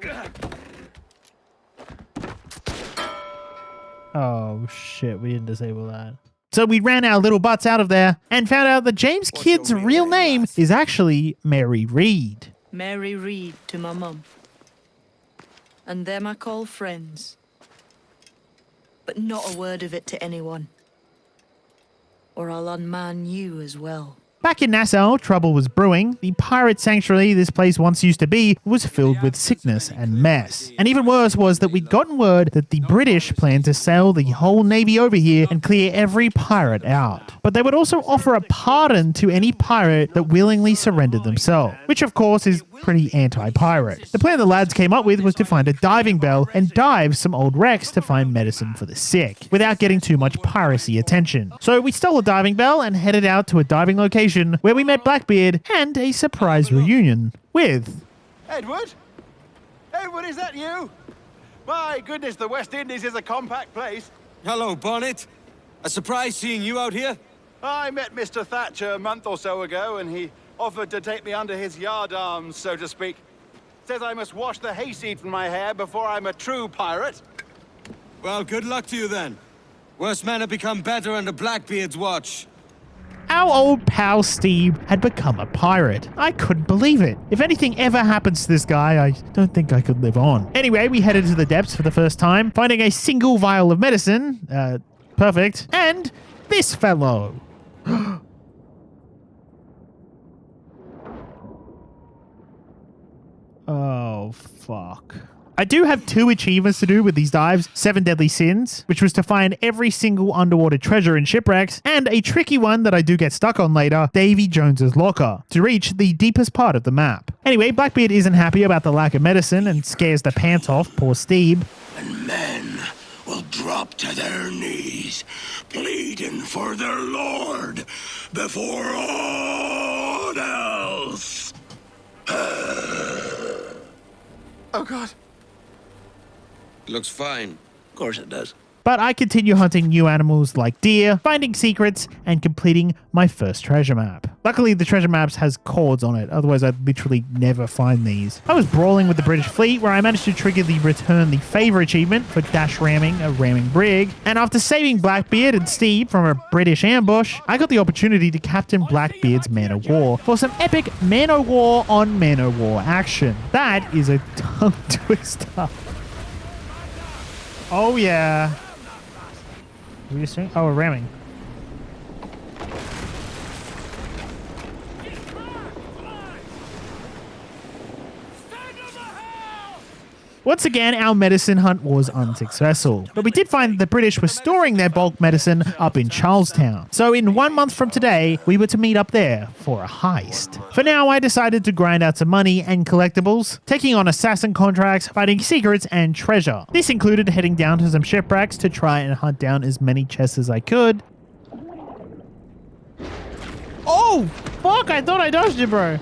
Oh shit, we didn't disable that. So we ran our little butts out of there and found out that James Kidd's real name is actually Mary Reed. Mary Reed to my mum. And them I call friends. But not a word of it to anyone. Or I'll unman you as well. Back in Nassau, trouble was brewing. The pirate sanctuary this place once used to be was filled with sickness and mess. And even worse was that we'd gotten word that the British planned to sail the whole navy over here and clear every pirate out. But they would also offer a pardon to any pirate that willingly surrendered themselves, which of course is pretty anti-pirate. The plan the lads came up with was to find a diving bell and dive some old wrecks to find medicine for the sick, without getting too much piracy attention. So we stole a diving bell and headed out to a diving location where we met Blackbeard and a surprise reunion with... Edward? Edward, is that you? My goodness, the West Indies is a compact place. Hello, Bonnet. A surprise seeing you out here. I met Mr. Thatcher a month or so ago, and he offered to take me under his yardarms, so to speak. Says I must wash the hayseed from my hair before I'm a true pirate. Well, good luck to you then. Worse men have become better under Blackbeard's watch. Our old pal Steve had become a pirate. I couldn't believe it. If anything ever happens to this guy, I don't think I could live on. Anyway, we headed to the depths for the first time, finding a single vial of medicine. Perfect. And this fellow. Oh, fuck. I do have 2 achievements to do with these dives. 7 Deadly Sins, which was to find every single underwater treasure in shipwrecks, and a tricky one that I do get stuck on later, Davy Jones's locker, to reach the deepest part of the map. Anyway, Blackbeard isn't happy about the lack of medicine and scares the pants off poor Steve. And men will drop to their knees, pleading for their lord before all else. Oh, God. Looks fine. Of course it does. But I continue hunting new animals like deer, finding secrets, and completing my first treasure map. Luckily, the treasure maps has chords on it, otherwise I'd literally never find these. I was brawling with the British fleet where I managed to trigger the Return the Favour achievement for dash ramming a ramming brig, and after saving Blackbeard and Steve from a British ambush, I got the opportunity to captain Blackbeard's man of war for some epic man of war on man of war action. That is a tongue twister. Oh yeah. What are you saying? Oh, we're ramming. Once again, our medicine hunt was unsuccessful, but we did find the British were storing their bulk medicine up in Charlestown. So in 1 month from today, we were to meet up there for a heist. For now, I decided to grind out some money and collectibles, taking on assassin contracts, finding secrets and treasure. This included heading down to some shipwrecks to try and hunt down as many chests as I could. Oh, fuck, I thought I dodged it, bro.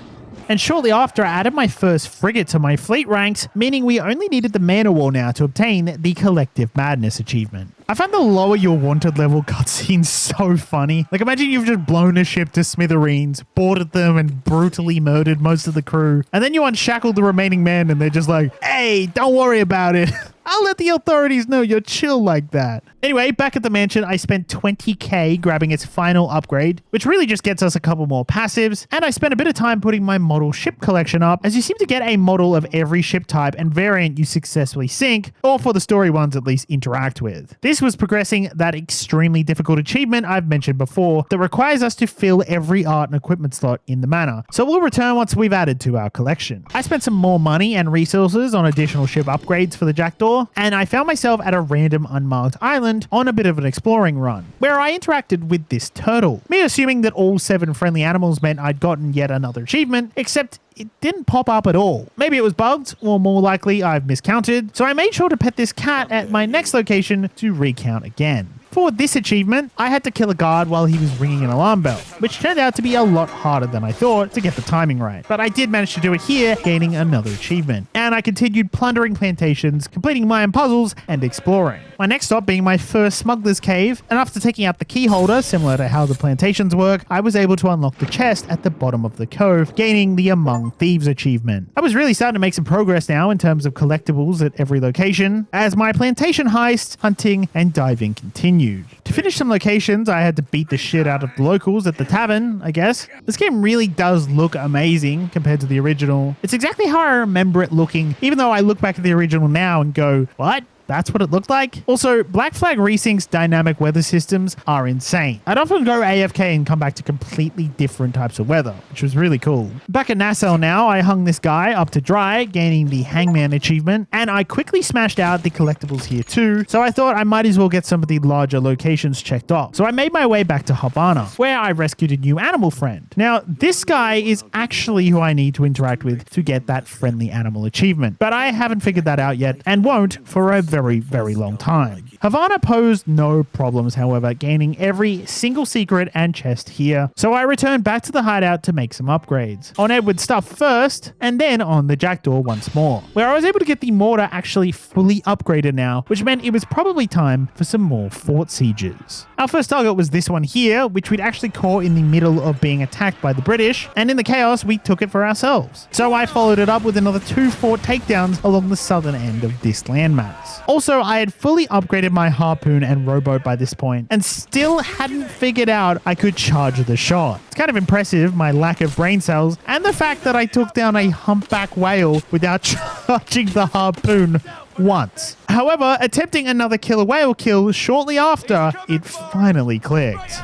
And shortly after, I added my first frigate to my fleet ranks, meaning we only needed the man of war now to obtain the Collective Madness achievement. I found the lower your wanted level cutscenes so funny. Like, imagine you've just blown a ship to smithereens, boarded them, and brutally murdered most of the crew. And then you unshackle the remaining men and they're just like, hey, don't worry about it. I'll let the authorities know you're chill like that. Anyway, back at the mansion, I spent 20k grabbing its final upgrade, which really just gets us a couple more passives, and I spent a bit of time putting my model ship collection up, as you seem to get a model of every ship type and variant you successfully sink, or for the story ones at least interact with. This was progressing that extremely difficult achievement I've mentioned before that requires us to fill every art and equipment slot in the manor, so we'll return once we've added to our collection. I spent some more money and resources on additional ship upgrades for the Jackdaw, and I found myself at a random unmarked island on a bit of an exploring run, where I interacted with this turtle. Me assuming that all 7 friendly animals meant I'd gotten yet another achievement, except it didn't pop up at all. Maybe it was bugged, or more likely I've miscounted, so I made sure to pet this cat at my next location to recount again. For this achievement, I had to kill a guard while he was ringing an alarm bell, which turned out to be a lot harder than I thought to get the timing right. But I did manage to do it here, gaining another achievement. And I continued plundering plantations, completing Mayan puzzles, and exploring. My next stop being my first smuggler's cave, and after taking out the key holder, similar to how the plantations work, I was able to unlock the chest at the bottom of the cove, gaining the Among Thieves achievement. I was really starting to make some progress now in terms of collectibles at every location, as my plantation heist, hunting, and diving continued. To finish some locations, I had to beat the shit out of the locals at the tavern, I guess. This game really does look amazing compared to the original. It's exactly how I remember it looking, even though I look back at the original now and go, what? That's what it looked like? Also, Black Flag Resynced's dynamic weather systems are insane. I'd often go AFK and come back to completely different types of weather, which was really cool. Back at Nassau now, I hung this guy up to dry, gaining the Hangman achievement, and I quickly smashed out the collectibles here too, so I thought I might as well get some of the larger locations checked off. So I made my way back to Havana, where I rescued a new animal friend. Now, this guy is actually who I need to interact with to get that friendly animal achievement, but I haven't figured that out yet, and won't for a very long time. Havana posed no problems, however, gaining every single secret and chest here. So I returned back to the hideout to make some upgrades. On Edward's stuff first, and then on the jackdaw once more, where I was able to get the mortar actually fully upgraded now, which meant it was probably time for some more fort sieges. Our first target was this one here, which we'd actually caught in the middle of being attacked by the British, and in the chaos, we took it for ourselves. So I followed it up with another 2 fort takedowns along the southern end of this landmass. Also, I had fully upgraded my harpoon and rowboat by this point, and still hadn't figured out I could charge the shot. It's kind of impressive, my lack of brain cells, and the fact that I took down a humpback whale without charging the harpoon once. However, attempting another killer whale kill shortly after, it finally clicked.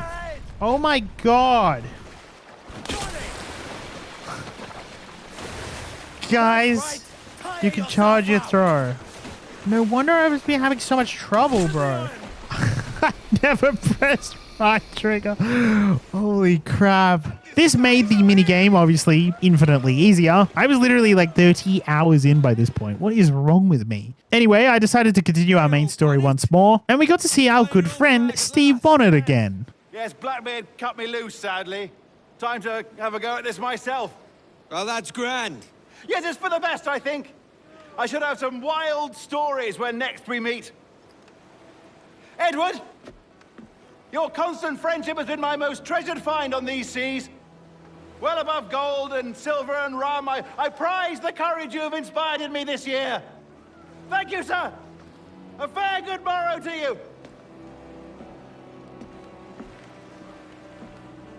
Oh my god. Guys, you can charge your throw. No wonder I was having so much trouble, bro. I never pressed right trigger. Holy crap. This made the minigame, obviously, infinitely easier. I was literally like 30 hours in by this point. What is wrong with me? Anyway, I decided to continue our main story once more, and we got to see our good friend, Steve Bonnet again. Yes, Blackbeard cut me loose, sadly. Time to have a go at this myself. Oh, that's grand. Yes, it's for the best, I think. I should have some wild stories when next we meet. Edward, your constant friendship has been my most treasured find on these seas. Well above gold and silver and rum, I prize the courage you have inspired in me this year. Thank you, sir. A fair good morrow to you.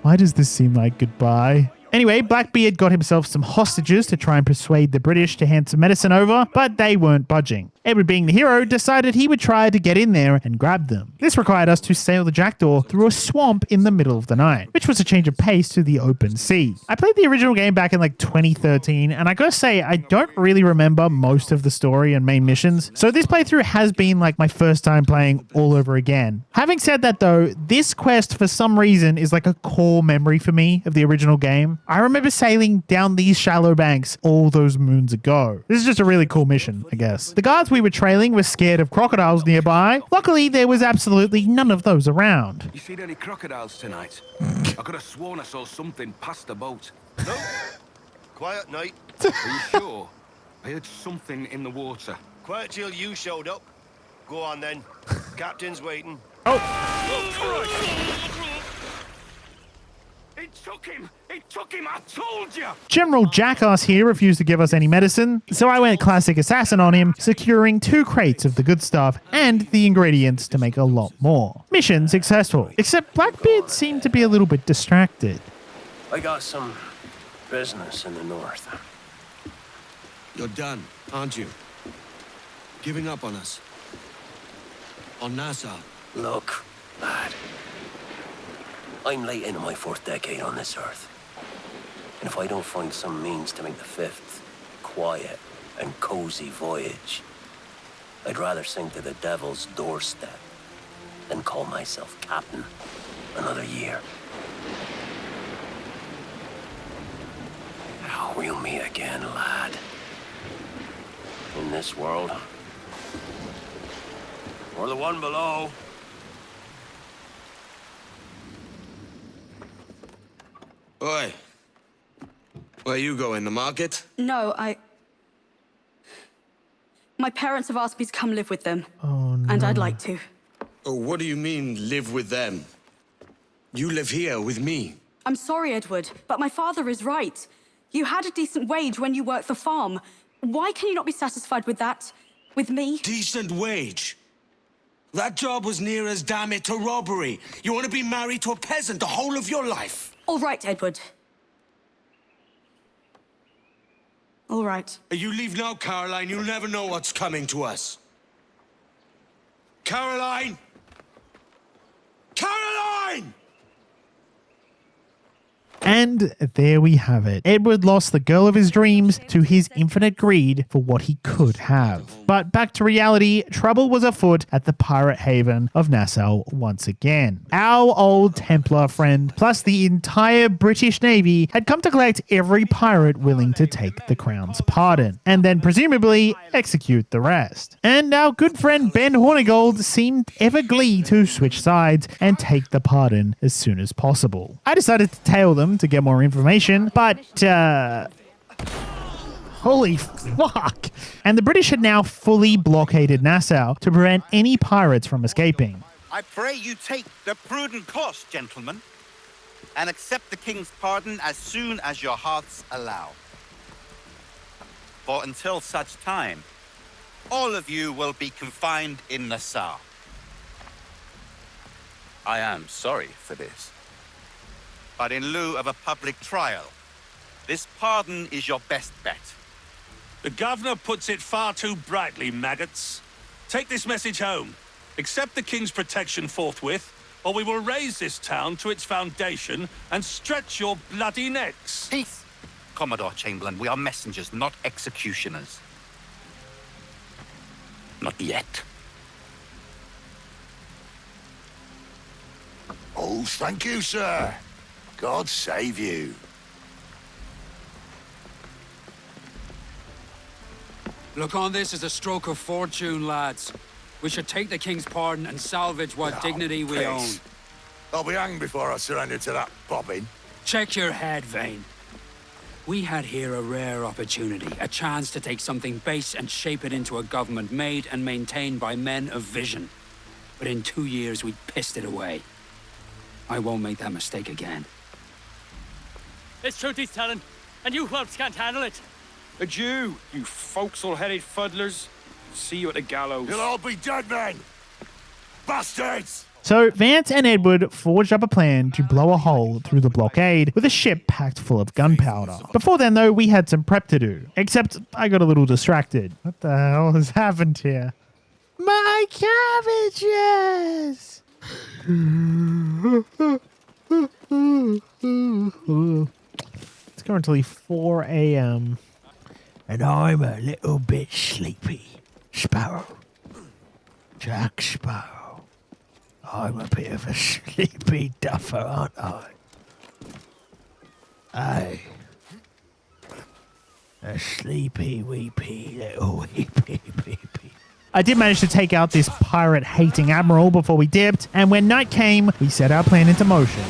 Why does this seem like goodbye? Anyway, Blackbeard got himself some hostages to try and persuade the British to hand some medicine over, but they weren't budging. Edward, being the hero, decided he would try to get in there and grab them. This required us to sail the jackdaw through a swamp in the middle of the night, which was a change of pace to the open sea. I played the original game back in like 2013, and I gotta say, I don't really remember most of the story and main missions, so this playthrough has been like my first time playing all over again. Having said that though, this quest for some reason is like a core memory for me of the original game. I remember sailing down these shallow banks all those moons ago. This is just a really cool mission, I guess. The guards we were trailing were scared of crocodiles nearby. Luckily, there was absolutely none of those around. You seen any crocodiles tonight? I could have sworn I saw something past the boat. No. Quiet night. Are you sure? I heard something in the water. Quiet till you showed up. Go on then. Captain's waiting. It took him! It took him! I told you! General Jackass here refused to give us any medicine, so I went classic assassin on him, securing 2 crates of the good stuff and the ingredients to make a lot more. Mission successful, except Blackbeard seemed to be a little bit distracted. I got some business in the north. You're done, aren't you? Giving up on us. On Nassau. Look, lad. I'm late into my 4th decade on this earth. And if I don't find some means to make the 5th quiet and cozy voyage, I'd rather sink to the devil's doorstep than call myself captain another year. Now we'll meet again, lad. In this world. Or the one below. Oi. Where you going, the market? No, my parents have asked me to come live with them. Oh, no. And I'd like to. Oh, what do you mean, live with them? You live here with me. I'm sorry, Edward, but my father is right. You had a decent wage when you worked the farm. Why can you not be satisfied with that? With me? Decent wage? That job was near as damn it to robbery. You want to be married to a peasant the whole of your life? All right, Edward. All right. You leave now, Caroline. You'll never know what's coming to us. Caroline! Caroline! And there we have it. Edward lost the girl of his dreams to his infinite greed for what he could have. But back to reality, trouble was afoot at the pirate haven of Nassau once again. Our old Templar friend, plus the entire British Navy, had come to collect every pirate willing to take the crown's pardon, and then presumably execute the rest. And our good friend Ben Hornigold seemed ever glee to switch sides and take the pardon as soon as possible. I decided to tail them to get more information, but holy fuck! And the British had now fully blockaded Nassau to prevent any pirates from escaping. I pray you take the prudent course, gentlemen, and accept the king's pardon as soon as your hearts allow. For until such time, all of you will be confined in Nassau. I am sorry for this, but in lieu of a public trial, this pardon is your best bet. The governor puts it far too brightly, maggots. Take this message home. Accept the king's protection forthwith, or we will raise this town to its foundation and stretch your bloody necks. Peace. Commodore Chamberlain, we are messengers, not executioners. Not yet. Oh, thank you, sir. God save you. Look on this as a stroke of fortune, lads. We should take the king's pardon and salvage what dignity we own. I'll be hanged before I surrender to that bobbin. Check your head, Vane. We had here a rare opportunity, a chance to take something base and shape it into a government made and maintained by men of vision. But in 2 years, we pissed it away. I won't make that mistake again. It's truth he's telling, and you whelps can't handle it. Adieu, you forecastle-headed fuddlers. See you at the gallows. You'll all be dead men! Bastards! So Vance and Edward forged up a plan to blow a hole through the blockade with a ship packed full of gunpowder. Before then, though, we had some prep to do. Except I got a little distracted. What the hell has happened here? My cabbages! It's currently 4 a.m. and I'm a little bit sleepy. Sparrow. Jack Sparrow. I'm a bit of a sleepy duffer, aren't I? Aye. A sleepy, weepy, little weepy, weepy. I did manage to take out this pirate-hating admiral before we dipped, and when night came, we set our plan into motion.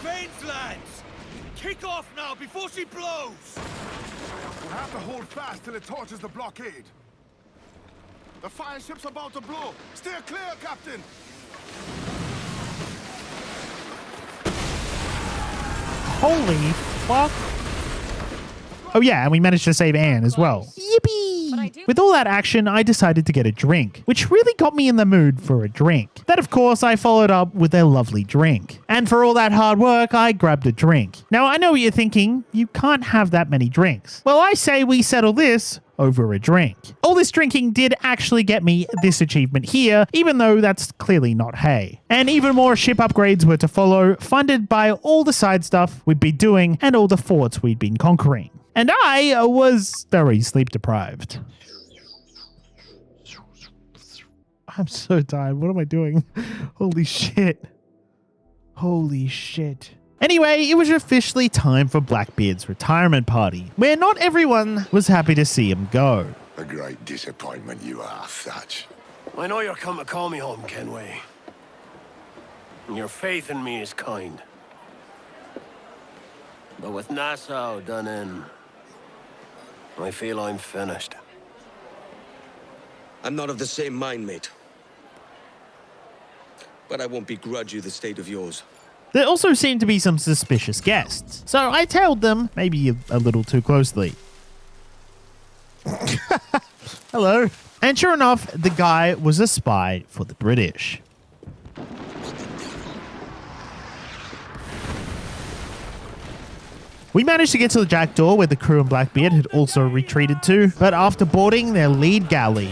Vane's lads! Kick off now before she blows! We'll have to hold fast till it torches the blockade. The fire ship's about to blow. Steer clear, Captain! Holy fuck. Oh yeah, and we managed to save Anne as well. Yippee! With all that action, I decided to get a drink, which really got me in the mood for a drink. That, of course, I followed up with a lovely drink. And for all that hard work, I grabbed a drink. Now, I know what you're thinking. You can't have that many drinks. Well, I say we settle this over a drink. All this drinking did actually get me this achievement here, even though that's clearly not hay. And even more ship upgrades were to follow, funded by all the side stuff we'd been doing and all the forts we'd been conquering. And I was very sleep deprived. I'm so tired. What am I doing? Holy shit. Holy shit. Anyway, it was officially time for Blackbeard's retirement party, where not everyone was happy to see him go. A great disappointment you are, Thatch. I know you're come to call me home, Kenway. And your faith in me is kind. But with Nassau done in, I feel I'm finished. I'm not of the same mind, mate. But I won't begrudge you the state of yours. There also seemed to be some suspicious guests, so I tailed them, maybe a little too closely. Hello. And sure enough, the guy was a spy for the British. We managed to get to the jackdaw where the crew and Blackbeard had also retreated to, but after boarding their lead galley,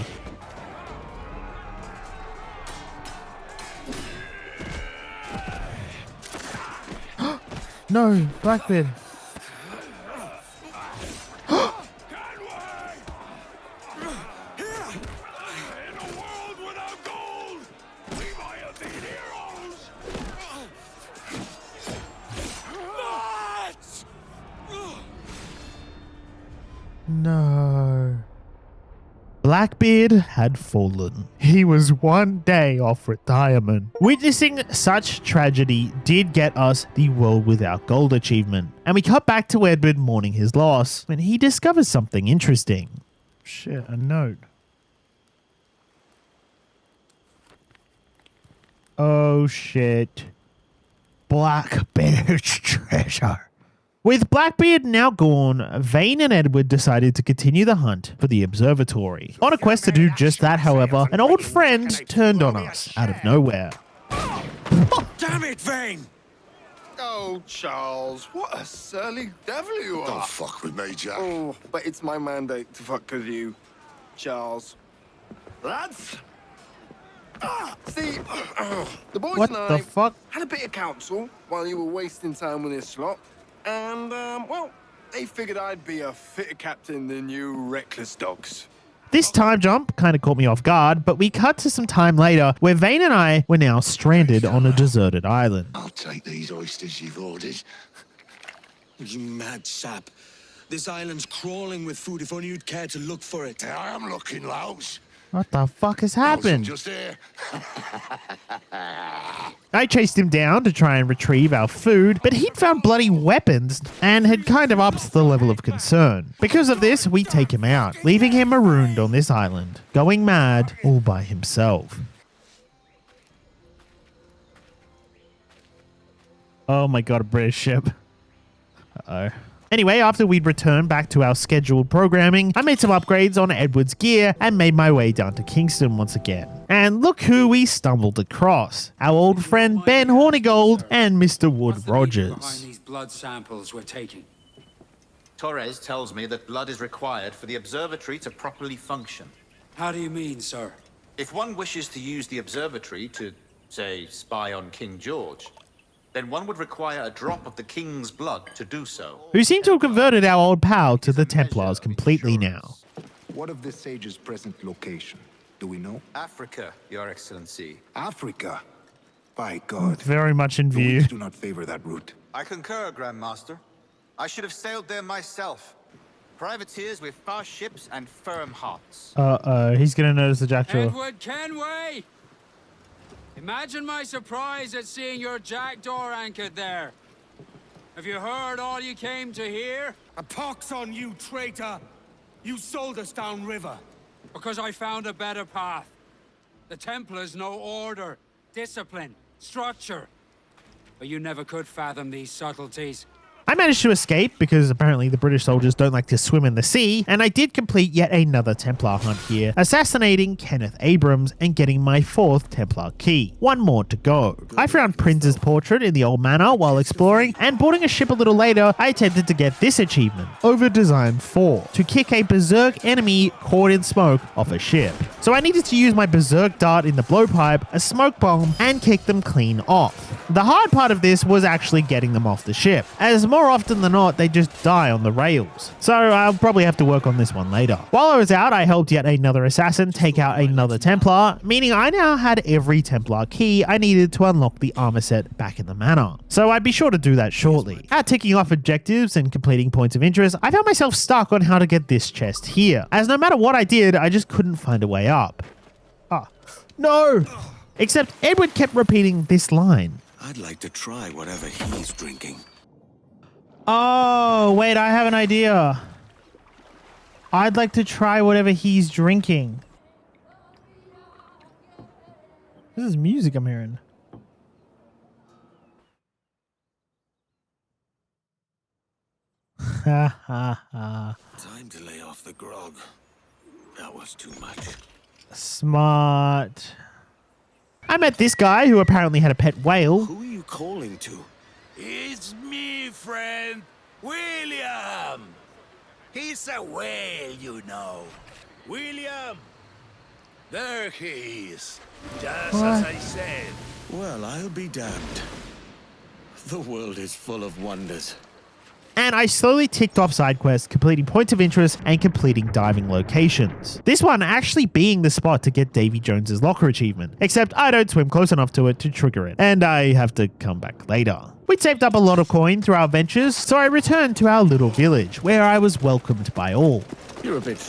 No, Blackbeard. No. Blackbeard had fallen. He was one day off retirement. Witnessing such tragedy did get us the World Without Gold achievement, and we cut back to Edward mourning his loss when he discovers something interesting. Shit, a note. Oh shit. Blackbeard's treasure. With Blackbeard now gone, Vane and Edward decided to continue the hunt for the observatory. On a quest to do just that, however, an old friend turned on us out of nowhere. Damn it, Vane! Oh, Charles, what a surly devil you are. Don't fuck with me, Jack. Oh, but it's my mandate to fuck with you, Charles. Lads! See, the boys What and the I fuck? had a bit of counsel while you were wasting time with this slot. And, well, they figured I'd be a fitter captain than you reckless dogs. This time jump kind of caught me off guard, but we cut to some time later where Vane and I were now stranded on a deserted island. I'll take these oysters you've ordered. You mad sap. This island's crawling with food if only you'd care to look for it. I am looking, Laos. What the fuck has happened? Just here. I chased him down to try and retrieve our food, but he'd found bloody weapons and had kind of upped the level of concern. Because of this, we take him out, leaving him marooned on this island, going mad all by himself. Oh my god, a British ship. Uh-oh. Anyway, after we'd returned back to our scheduled programming, I made some upgrades on Edward's gear and made my way down to Kingston once again. And look who we stumbled across. Our old friend Ben Hornigold and Mr. Wood Rogers. Behind these blood samples we're taking. Torres tells me that blood is required for the observatory to properly function. How do you mean, sir? If one wishes to use the observatory to, say, spy on King George, then one would require a drop of the king's blood to do so. Who seem to have converted our old pal to the Templars completely now. What of the sage's present location? Do we know? Africa, Your Excellency. Africa? By God. Very much in view. Do not favor that route. I concur, Grand Master. I should have sailed there myself. Privateers with fast ships and firm hearts. Uh-oh, he's gonna notice the jackdaw. Edward Kenway! Imagine my surprise at seeing your jackdaw anchored there. Have you heard all you came to hear? A pox on you, traitor! You sold us downriver. Because I found a better path. The Templars know order, discipline, structure. But you never could fathom these subtleties. I managed to escape because apparently the British soldiers don't like to swim in the sea, and I did complete yet another Templar hunt here, assassinating Kenneth Abrams and getting my 4th Templar key. One more to go. I found Prince's portrait in the old manor while exploring, and boarding a ship a little later, I attempted to get this achievement, Over Design 4, to kick a berserk enemy caught in smoke off a ship. So I needed to use my berserk dart in the blowpipe, a smoke bomb, and kick them clean off. The hard part of this was actually getting them off the ship, as more often than not, they just die on the rails. So I'll probably have to work on this one later. While I was out, I helped yet another assassin take out another Templar, meaning I now had every Templar key I needed to unlock the armor set back in the manor. So I'd be sure to do that shortly. Out ticking off objectives and completing points of interest, I found myself stuck on how to get this chest here, as no matter what I did, I just couldn't find a way up. Ah, no! Except Edward kept repeating this line. I'd like to try whatever he's drinking. Oh, wait, I have an idea. I'd like to try whatever he's drinking. This is music I'm hearing. Ha ha ha. Time to lay off the grog. That was too much. Smart. I met this guy who apparently had a pet whale. Who are you calling to? It's me, friend, William. He's a whale, you know. William. There he is. Just What? as I said. Well, I'll be damned. The world is full of wonders. And I slowly ticked off side quests, completing points of interest and completing diving locations. This one actually being the spot to get Davy Jones's locker achievement, except I don't swim close enough to it to trigger it, and I have to come back later. We'd saved up a lot of coin through our ventures, so I returned to our little village, where I was welcomed by all. You're a bit...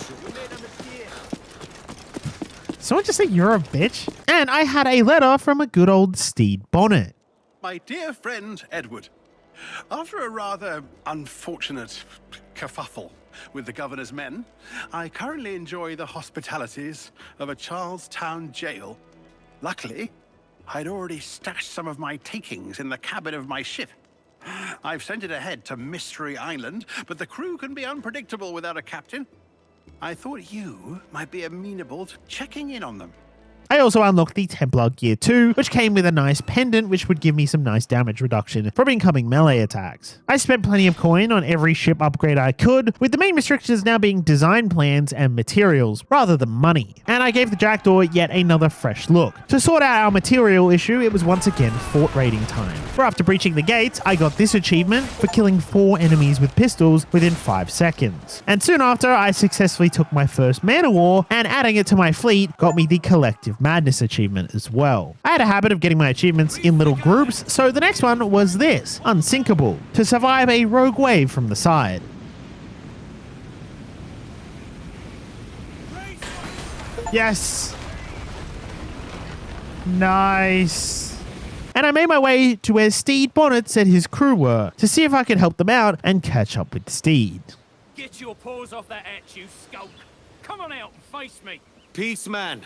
Someone just say you're a bitch? And I had a letter from a good old Steed Bonnet. My dear friend Edward, after a rather unfortunate kerfuffle with the governor's men, I currently enjoy the hospitalities of a Charlestown jail. Luckily, I'd already stashed some of my takings in the cabin of my ship. I've sent it ahead to Mystery Island, but the crew can be unpredictable without a captain. I thought you might be amenable to checking in on them. I also unlocked the Templar Gear 2, which came with a nice pendant which would give me some nice damage reduction from incoming melee attacks. I spent plenty of coin on every ship upgrade I could, with the main restrictions now being design plans and materials, rather than money. And I gave the Jackdaw yet another fresh look. To sort out our material issue, it was once again fort raiding time, where after breaching the gates, I got this achievement for killing 4 enemies with pistols within 5 seconds. And soon after, I successfully took my first man of war, and adding it to my fleet got me the Collective Madness achievement as well. I had a habit of getting my achievements in little groups, so the next one was this, Unsinkable, to survive a rogue wave from the side. Yes! Nice! And I made my way to where Steed Bonnet said his crew were, to see if I could help them out and catch up with Steed. Get your paws off that hatch, you skulk. Come on out and face me. Peace, man.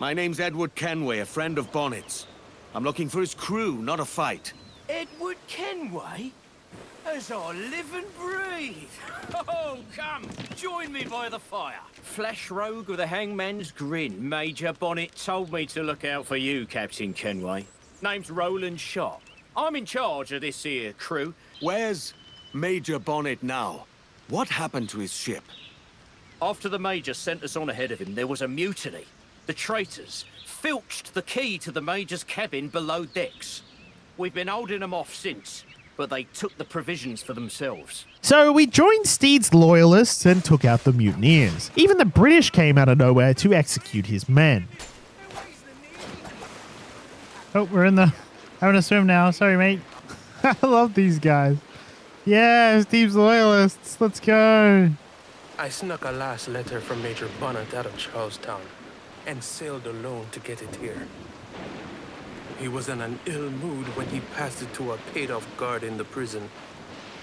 My name's Edward Kenway, a friend of Bonnet's. I'm looking for his crew, not a fight. Edward Kenway? As I live and breathe. Oh, come, join me by the fire. Flesh rogue with a hangman's grin. Major Bonnet told me to look out for you, Captain Kenway. Name's Roland Sharp. I'm in charge of this here crew. Where's Major Bonnet now? What happened to his ship? After the Major sent us on ahead of him, there was a mutiny. The traitors filched the key to the Major's cabin below decks. We've been holding them off since, but they took the provisions for themselves. So we joined Steed's loyalists and took out the mutineers. Even the British came out of nowhere to execute his men. Oh, we're in the... having a swim now. Sorry, mate. I love these guys. Yeah, Steve's loyalists. Let's go. I snuck a last letter from Major Bonnet out of Charlestown and sailed alone to get it here. He was in an ill mood when he passed it to a paid-off guard in the prison.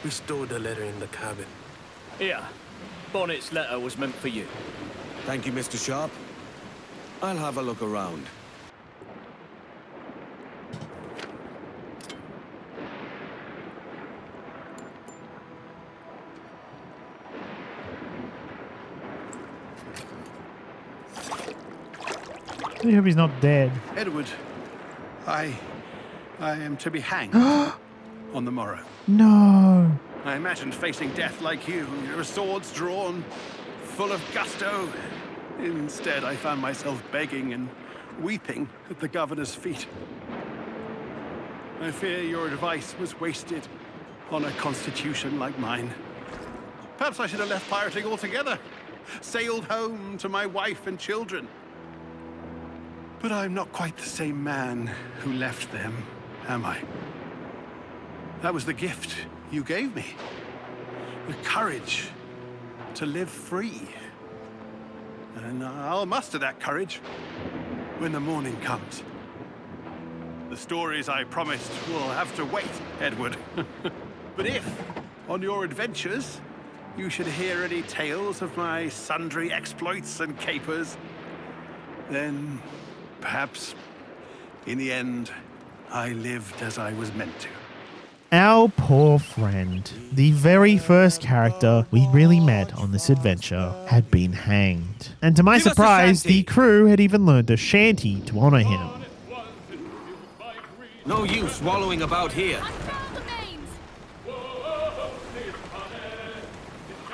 We stowed the letter in the cabin. Here, Bonnet's letter was meant for you. Thank you, Mr. Sharp. I'll have a look around. I hope he's not dead. Edward, I am to be hanged on the morrow. No. I imagined facing death like you, your swords drawn, full of gusto. Instead, I found myself begging and weeping at the governor's feet. I fear your advice was wasted on a constitution like mine. Perhaps I should have left pirating altogether, sailed home to my wife and children. But I'm not quite the same man who left them, am I? That was the gift you gave me. The courage to live free. And I'll muster that courage when the morning comes. The stories I promised will have to wait, Edward. But if, on your adventures, you should hear any tales of my sundry exploits and capers, then perhaps, in the end, I lived as I was meant to. Our poor friend, the very first character we really met on this adventure, had been hanged. And to my surprise, the crew had even learned a shanty to honor him. No use wallowing about here.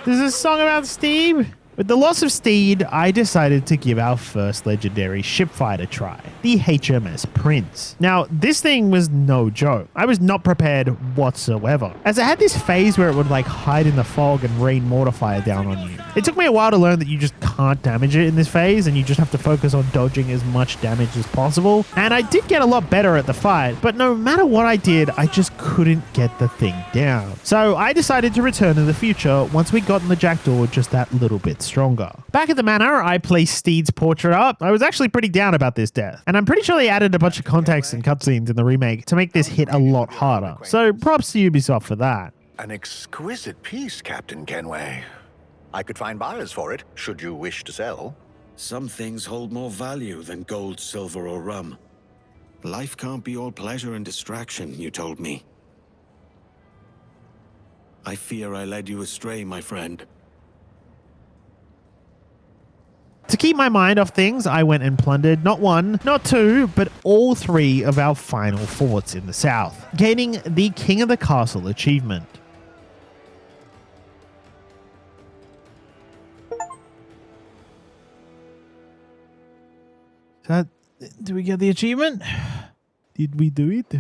This is a song about Steve? With the loss of Steed, I decided to give our first legendary ship fight a try, the HMS Prince. Now, this thing was no joke. I was not prepared whatsoever, as it had this phase where it would like hide in the fog and rain mortar fire down on you. It took me a while to learn that you just can't damage it in this phase, and you just have to focus on dodging as much damage as possible. And I did get a lot better at the fight, but no matter what I did, I just couldn't get the thing down. So I decided to return in the future once we'd gotten the jackdaw just that little bit stronger. Back at the manor, I placed Steed's portrait up. I was actually pretty down about this death, and I'm pretty sure they added a bunch of context and cutscenes in the remake to make this hit a lot harder. So props to Ubisoft for that. An exquisite piece, Captain Kenway. I could find buyers for it, should you wish to sell. Some things hold more value than gold, silver, or rum. Life can't be all pleasure and distraction, you told me. I fear I led you astray, my friend. To keep my mind off things, I went and plundered not one, not two, but all three of our final forts in the south, gaining the King of the Castle achievement. Did we get the achievement? Did we do it?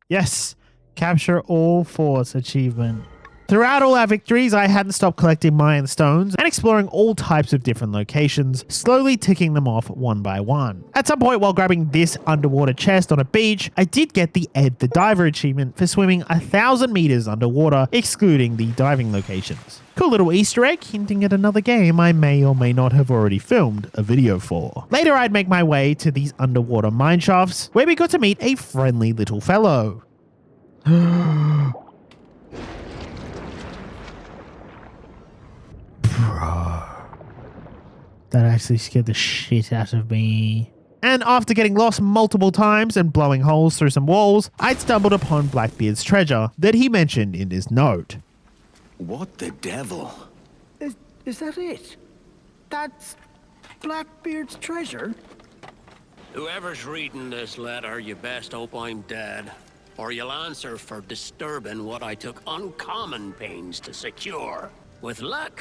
Yes, capture all forts achievement. Throughout all our victories, I hadn't stopped collecting Mayan stones and exploring all types of different locations, slowly ticking them off one by one. At some point while grabbing this underwater chest on a beach, I did get the Ed the Diver achievement for swimming 1,000 meters underwater, excluding the diving locations. Cool little Easter egg hinting at another game I may or may not have already filmed a video for. Later, I'd make my way to these underwater mine shafts, where we got to meet a friendly little fellow. That actually scared the shit out of me. And after getting lost multiple times and blowing holes through some walls, I'd stumbled upon Blackbeard's treasure that he mentioned in his note. What the devil? Is that it? That's Blackbeard's treasure? Whoever's reading this letter, you best hope I'm dead, or you'll answer for disturbing what I took uncommon pains to secure. With luck,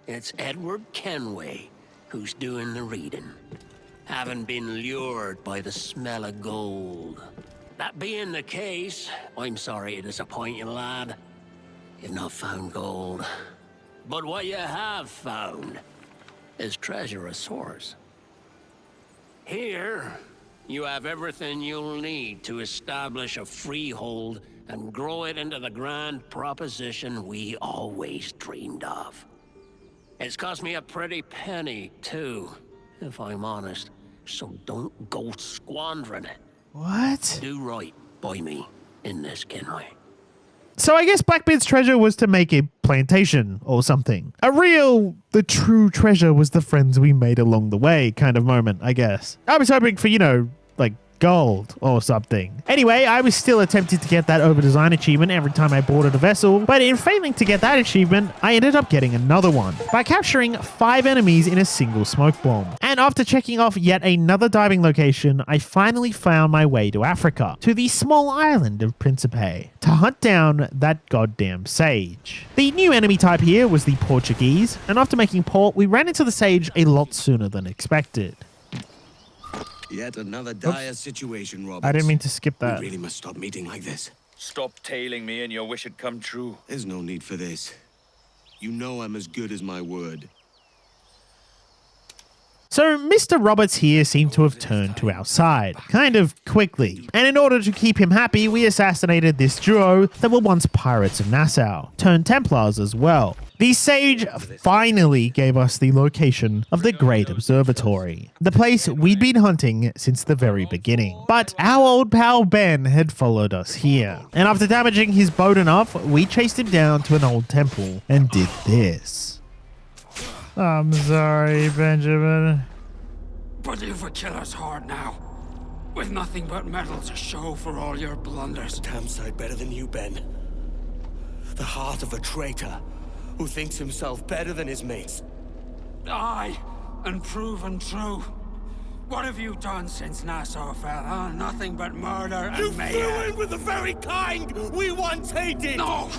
it's Edward Kenway who's doing the reading, having been lured by the smell of gold. That being the case, I'm sorry to disappoint you, lad. You've not found gold. But what you have found is treasure of sorts. Here, you have everything you'll need to establish a freehold and grow it into the grand proposition we always dreamed of. It's cost me a pretty penny, too, if I'm honest. So don't go squandering it. What? Do right by me in this, Kenway. So I guess Blackbeard's treasure was to make a plantation or something. The true treasure was the friends we made along the way kind of moment, I guess. I was hoping for, like gold or something. Anyway, I was still attempting to get that over-design achievement every time I boarded a vessel, but in failing to get that achievement, I ended up getting another one by capturing 5 enemies in a single smoke bomb. And after checking off yet another diving location, I finally found my way to Africa, to the small island of Principe, to hunt down that goddamn sage. The new enemy type here was the Portuguese, and after making port, we ran into the sage a lot sooner than expected. Yet another dire situation, Roberts. I didn't mean to skip that. We really must stop meeting like this. Stop tailing me and your wish had come true. There's no need for this. You know I'm as good as my word. So Mr. Roberts here seemed to have turned to our side, kind of quickly. And in order to keep him happy, we assassinated this duo that were once pirates of Nassau, turned Templars as well. The sage finally gave us the location of the Great Observatory, the place we'd been hunting since the very beginning. But our old pal Ben had followed us here, and after damaging his boat enough, we chased him down to an old temple and did this. I'm sorry, Benjamin. But you've a killer's heart now, with nothing but metal to show for all your blunders. Damn sight better than you, Ben. The heart of a traitor who thinks himself better than his mates. Aye, and proven true. What have you done since Nassau fell, huh? Nothing but murder and mayhem. You flew in with the very kind we once hated! No!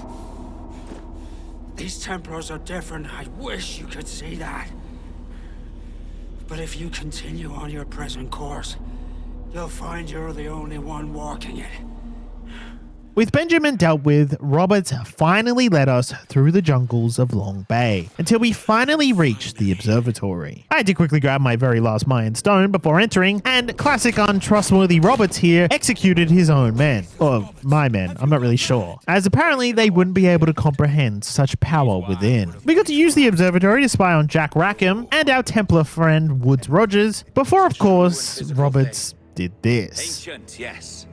These Templars are different. I wish you could see that. But if you continue on your present course, you'll find you're the only one walking it. With Benjamin dealt with, Robert finally led us through the jungles of Long Bay until we finally reached the observatory. I had to quickly grab my very last Mayan stone before entering, and classic untrustworthy Roberts here executed his own men. Or my men, I'm not really sure, as apparently they wouldn't be able to comprehend such power within. We got to use the observatory to spy on Jack Rackham and our Templar friend Woods Rogers, before of course Roberts did this. Ancient, yes.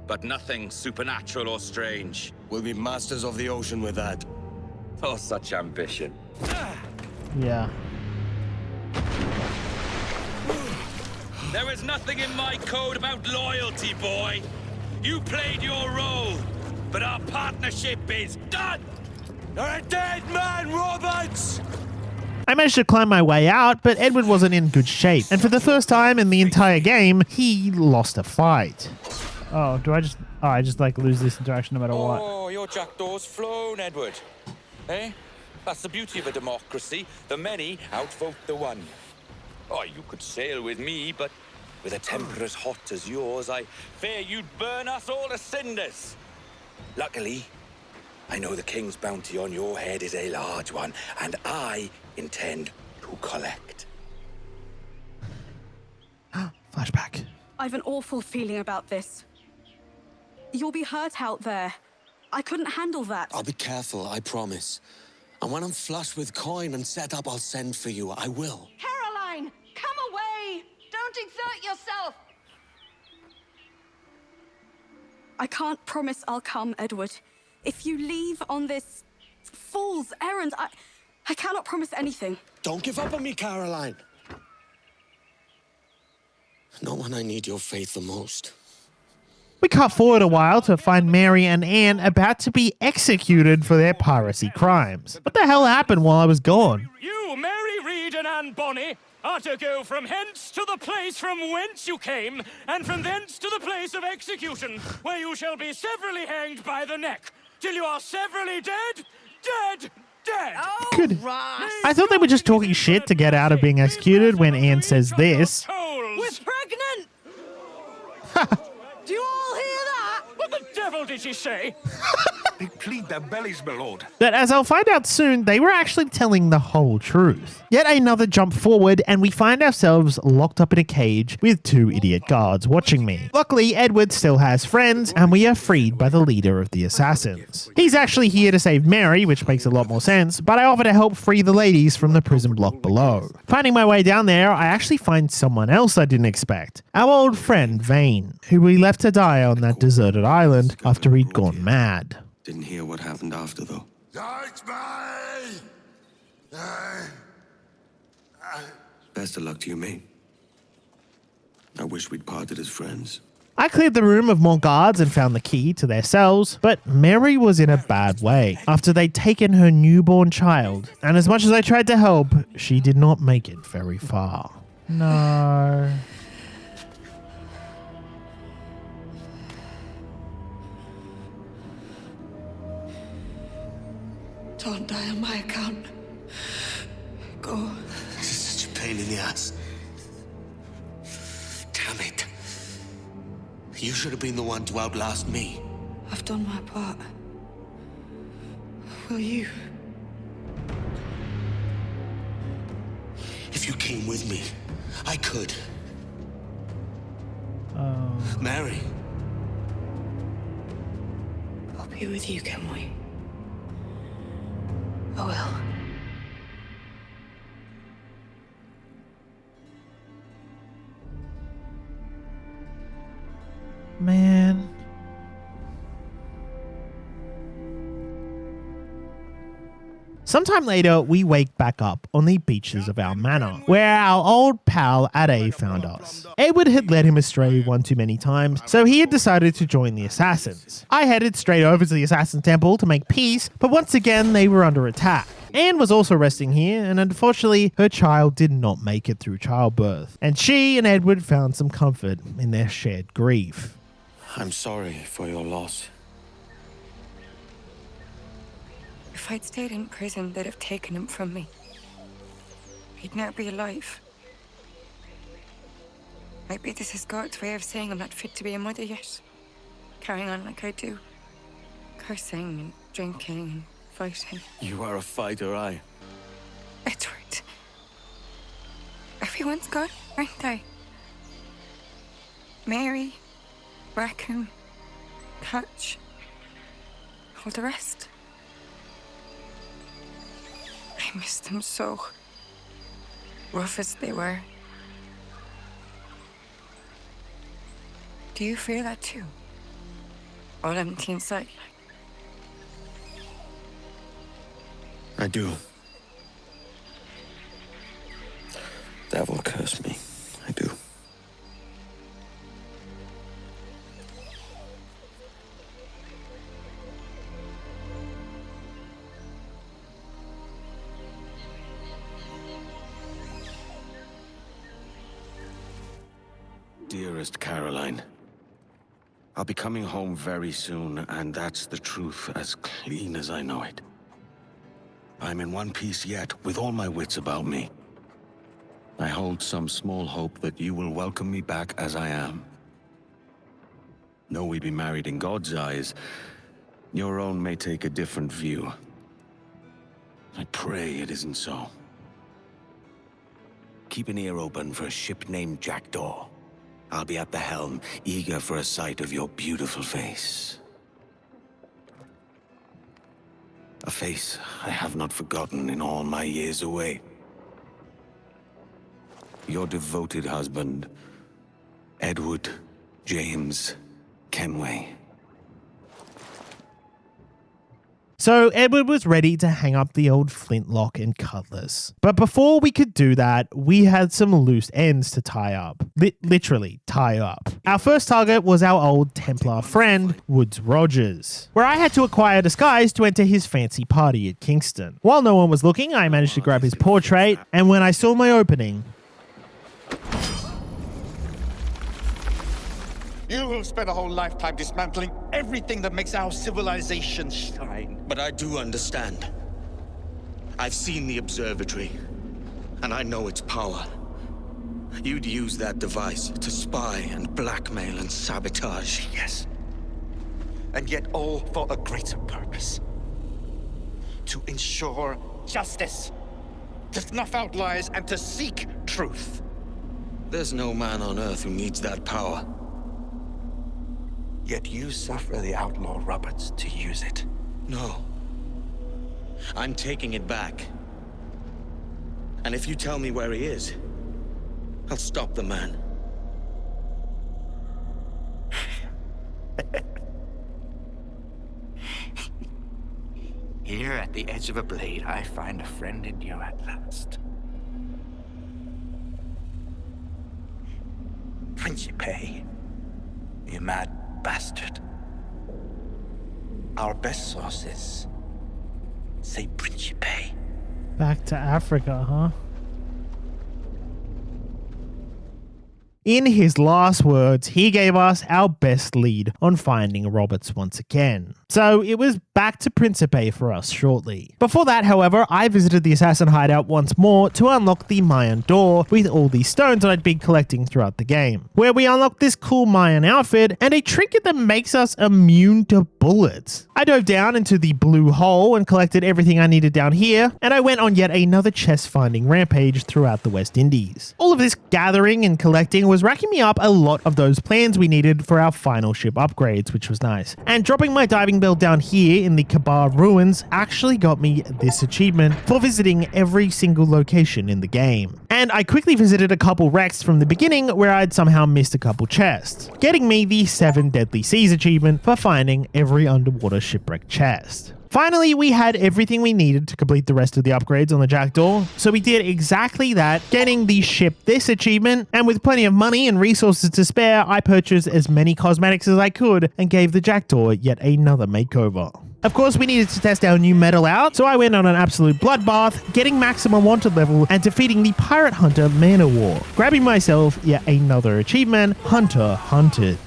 But nothing supernatural or strange. We'll be masters of the ocean with that. Oh, such ambition. Yeah. There is nothing in my code about loyalty, boy. You played your role, but our partnership is done! You're a dead man, Roberts! I managed to climb my way out, but Edward wasn't in good shape, and for the first time in the entire game, he lost a fight. Oh, I just like lose this interaction no matter what. Oh, your jackdaw's flown, Edward. Eh? That's the beauty of a democracy. The many outvote the one. Oh, you could sail with me, but with a temper as hot as yours, I fear you'd burn us all to cinders. Luckily, I know the king's bounty on your head is a large one, and I intend to collect. Flashback. I've an awful feeling about this. You'll be hurt out there. I couldn't handle that. I'll be careful, I promise. And when I'm flush with coin and set up, I'll send for you. I will. Caroline, come away! Don't exert yourself! I can't promise I'll come, Edward. If you leave on this fool's errand, I cannot promise anything. Don't give up on me, Caroline. Not when I need your faith the most. We cut forward a while to find Mary and Anne about to be executed for their piracy crimes. What the hell happened while I was gone? You, Mary Reed and Anne Bonny, are to go from hence to the place from whence you came, and from thence to the place of execution, where you shall be severally hanged by the neck, till you are severally dead, dead, dead. Oh, Good. I thought they were just talking shit to get out of being executed when Anne says this. We're pregnant! Do you all hear that? What the devil did she say? They plead their bellies, my lord. But as I'll find out soon, they were actually telling the whole truth. Yet another jump forward, and we find ourselves locked up in a cage with two idiot guards watching me. Luckily, Edward still has friends, and we are freed by the leader of the assassins. He's actually here to save Mary, which makes a lot more sense, but I offer to help free the ladies from the prison block below. Finding my way down there, I actually find someone else I didn't expect. Our old friend, Vane, who we left to die on that deserted island after he'd gone mad. Didn't hear what happened after, though. Best of luck to you, mate. I wish we'd parted as friends. I cleared the room of more guards and found the key to their cells, but Mary was in a bad way after they'd taken her newborn child, and as much as I tried to help, she did not make it very far. No. Don't die on my account. Go. This is such a pain in the ass. Damn it. You should have been the one to outlast me. I've done my part. Will you? If you came with me, I could. Mary. I'll be with you, can we? I will. Man. Sometime later, we wake back up on the beaches of our manor, where our old pal Ade found us. Edward had led him astray one too many times, so he had decided to join the assassins. I headed straight over to the assassin temple to make peace, but once again they were under attack. Anne was also resting here, and unfortunately her child did not make it through childbirth, and she and Edward found some comfort in their shared grief. I'm sorry for your loss. If I'd stayed in prison, they'd have taken him from me. He'd never be alive. Might be this is God's way of saying I'm not fit to be a mother yet. Carrying on like I do. Cursing and drinking and fighting. You are a fighter, aye. Edward. Everyone's gone, aren't they? Mary, Raccoon, Catch, all the rest. I miss them so. Rough as they were. Do you feel that too? All empty inside? I do. Devil curse me. I do. Dearest Caroline, I'll be coming home very soon, and that's the truth as clean as I know it. I'm in one piece yet, with all my wits about me. I hold some small hope that you will welcome me back as I am. Though we be married in God's eyes, your own may take a different view. I pray it isn't so. Keep an ear open for a ship named Jackdaw. I'll be at the helm, eager for a sight of your beautiful face. A face I have not forgotten in all my years away. Your devoted husband, Edward James Kenway. So Edward was ready to hang up the old flintlock and cutlass. But before we could do that, we had some loose ends to tie up. Literally, tie up. Our first target was our old Templar friend, Woodes Rogers, where I had to acquire a disguise to enter his fancy party at Kingston. While no one was looking, I managed to grab his portrait, and when I saw my opening, You will spend a whole lifetime dismantling everything that makes our civilization shine. But I do understand. I've seen the observatory, and I know its power. You'd use that device to spy and blackmail and sabotage. Yes. And yet all for a greater purpose. To ensure justice. To snuff out lies and to seek truth. There's no man on Earth who needs that power. Yet you suffer the outlaw Roberts to use it. No. I'm taking it back. And if you tell me where he is, I'll stop the man. Here at the edge of a blade, I find a friend in you at last. Principe, you mad bastard. Our best sources say Principe. back to Africa, huh? In his last words, he gave us our best lead on finding Roberts once again. So it was back to Principe for us shortly. Before that, however, I visited the assassin hideout once more to unlock the Mayan door with all these stones that I'd been collecting throughout the game, where we unlocked this cool Mayan outfit and a trinket that makes us immune to bullets. I dove down into the blue hole and collected everything I needed down here, and I went on yet another chest finding rampage throughout the West Indies. All of this gathering and collecting was racking me up a lot of those plans we needed for our final ship upgrades, which was nice. And dropping my diving bell down here in the Kabar ruins actually got me this achievement for visiting every single location in the game. And I quickly visited a couple wrecks from the beginning where I'd somehow missed a couple chests, getting me the 7 Deadly Seas achievement for finding every underwater shipwreck chest. Finally, we had everything we needed to complete the rest of the upgrades on the Jackdaw, so we did exactly that, getting the Ship This achievement, and with plenty of money and resources to spare, I purchased as many cosmetics as I could and gave the Jackdaw yet another makeover. Of course, we needed to test our new metal out, so I went on an absolute bloodbath, getting maximum wanted level and defeating the Pirate Hunter Man-O-War, grabbing myself yet another achievement, Hunter Hunted.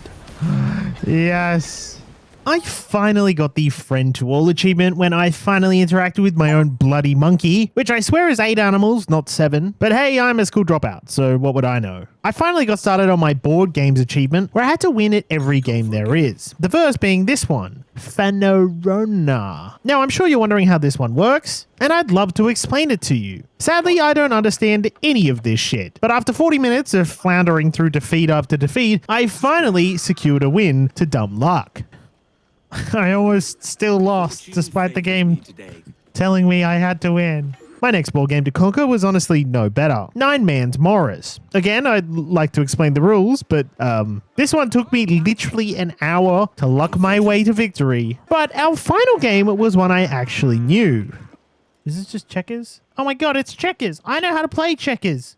Yes. I finally got the Friend to All achievement when I finally interacted with my own bloody monkey, which I swear is 8 animals, not 7. But hey, I'm a school dropout, so what would I know? I finally got started on my board games achievement, where I had to win at every game there is. The first being this one, Phanorona. Now, I'm sure you're wondering how this one works, and I'd love to explain it to you. Sadly, I don't understand any of this shit, but after 40 minutes of floundering through defeat after defeat, I finally secured a win to dumb luck. I almost still lost, despite the game telling me I had to win. My next board game to conquer was honestly no better. 9 Man's Morris. Again, I'd like to explain the rules, but this one took me literally an hour to luck my way to victory. But our final game was one I actually knew. Is this just checkers? Oh my god, it's checkers! I know how to play checkers!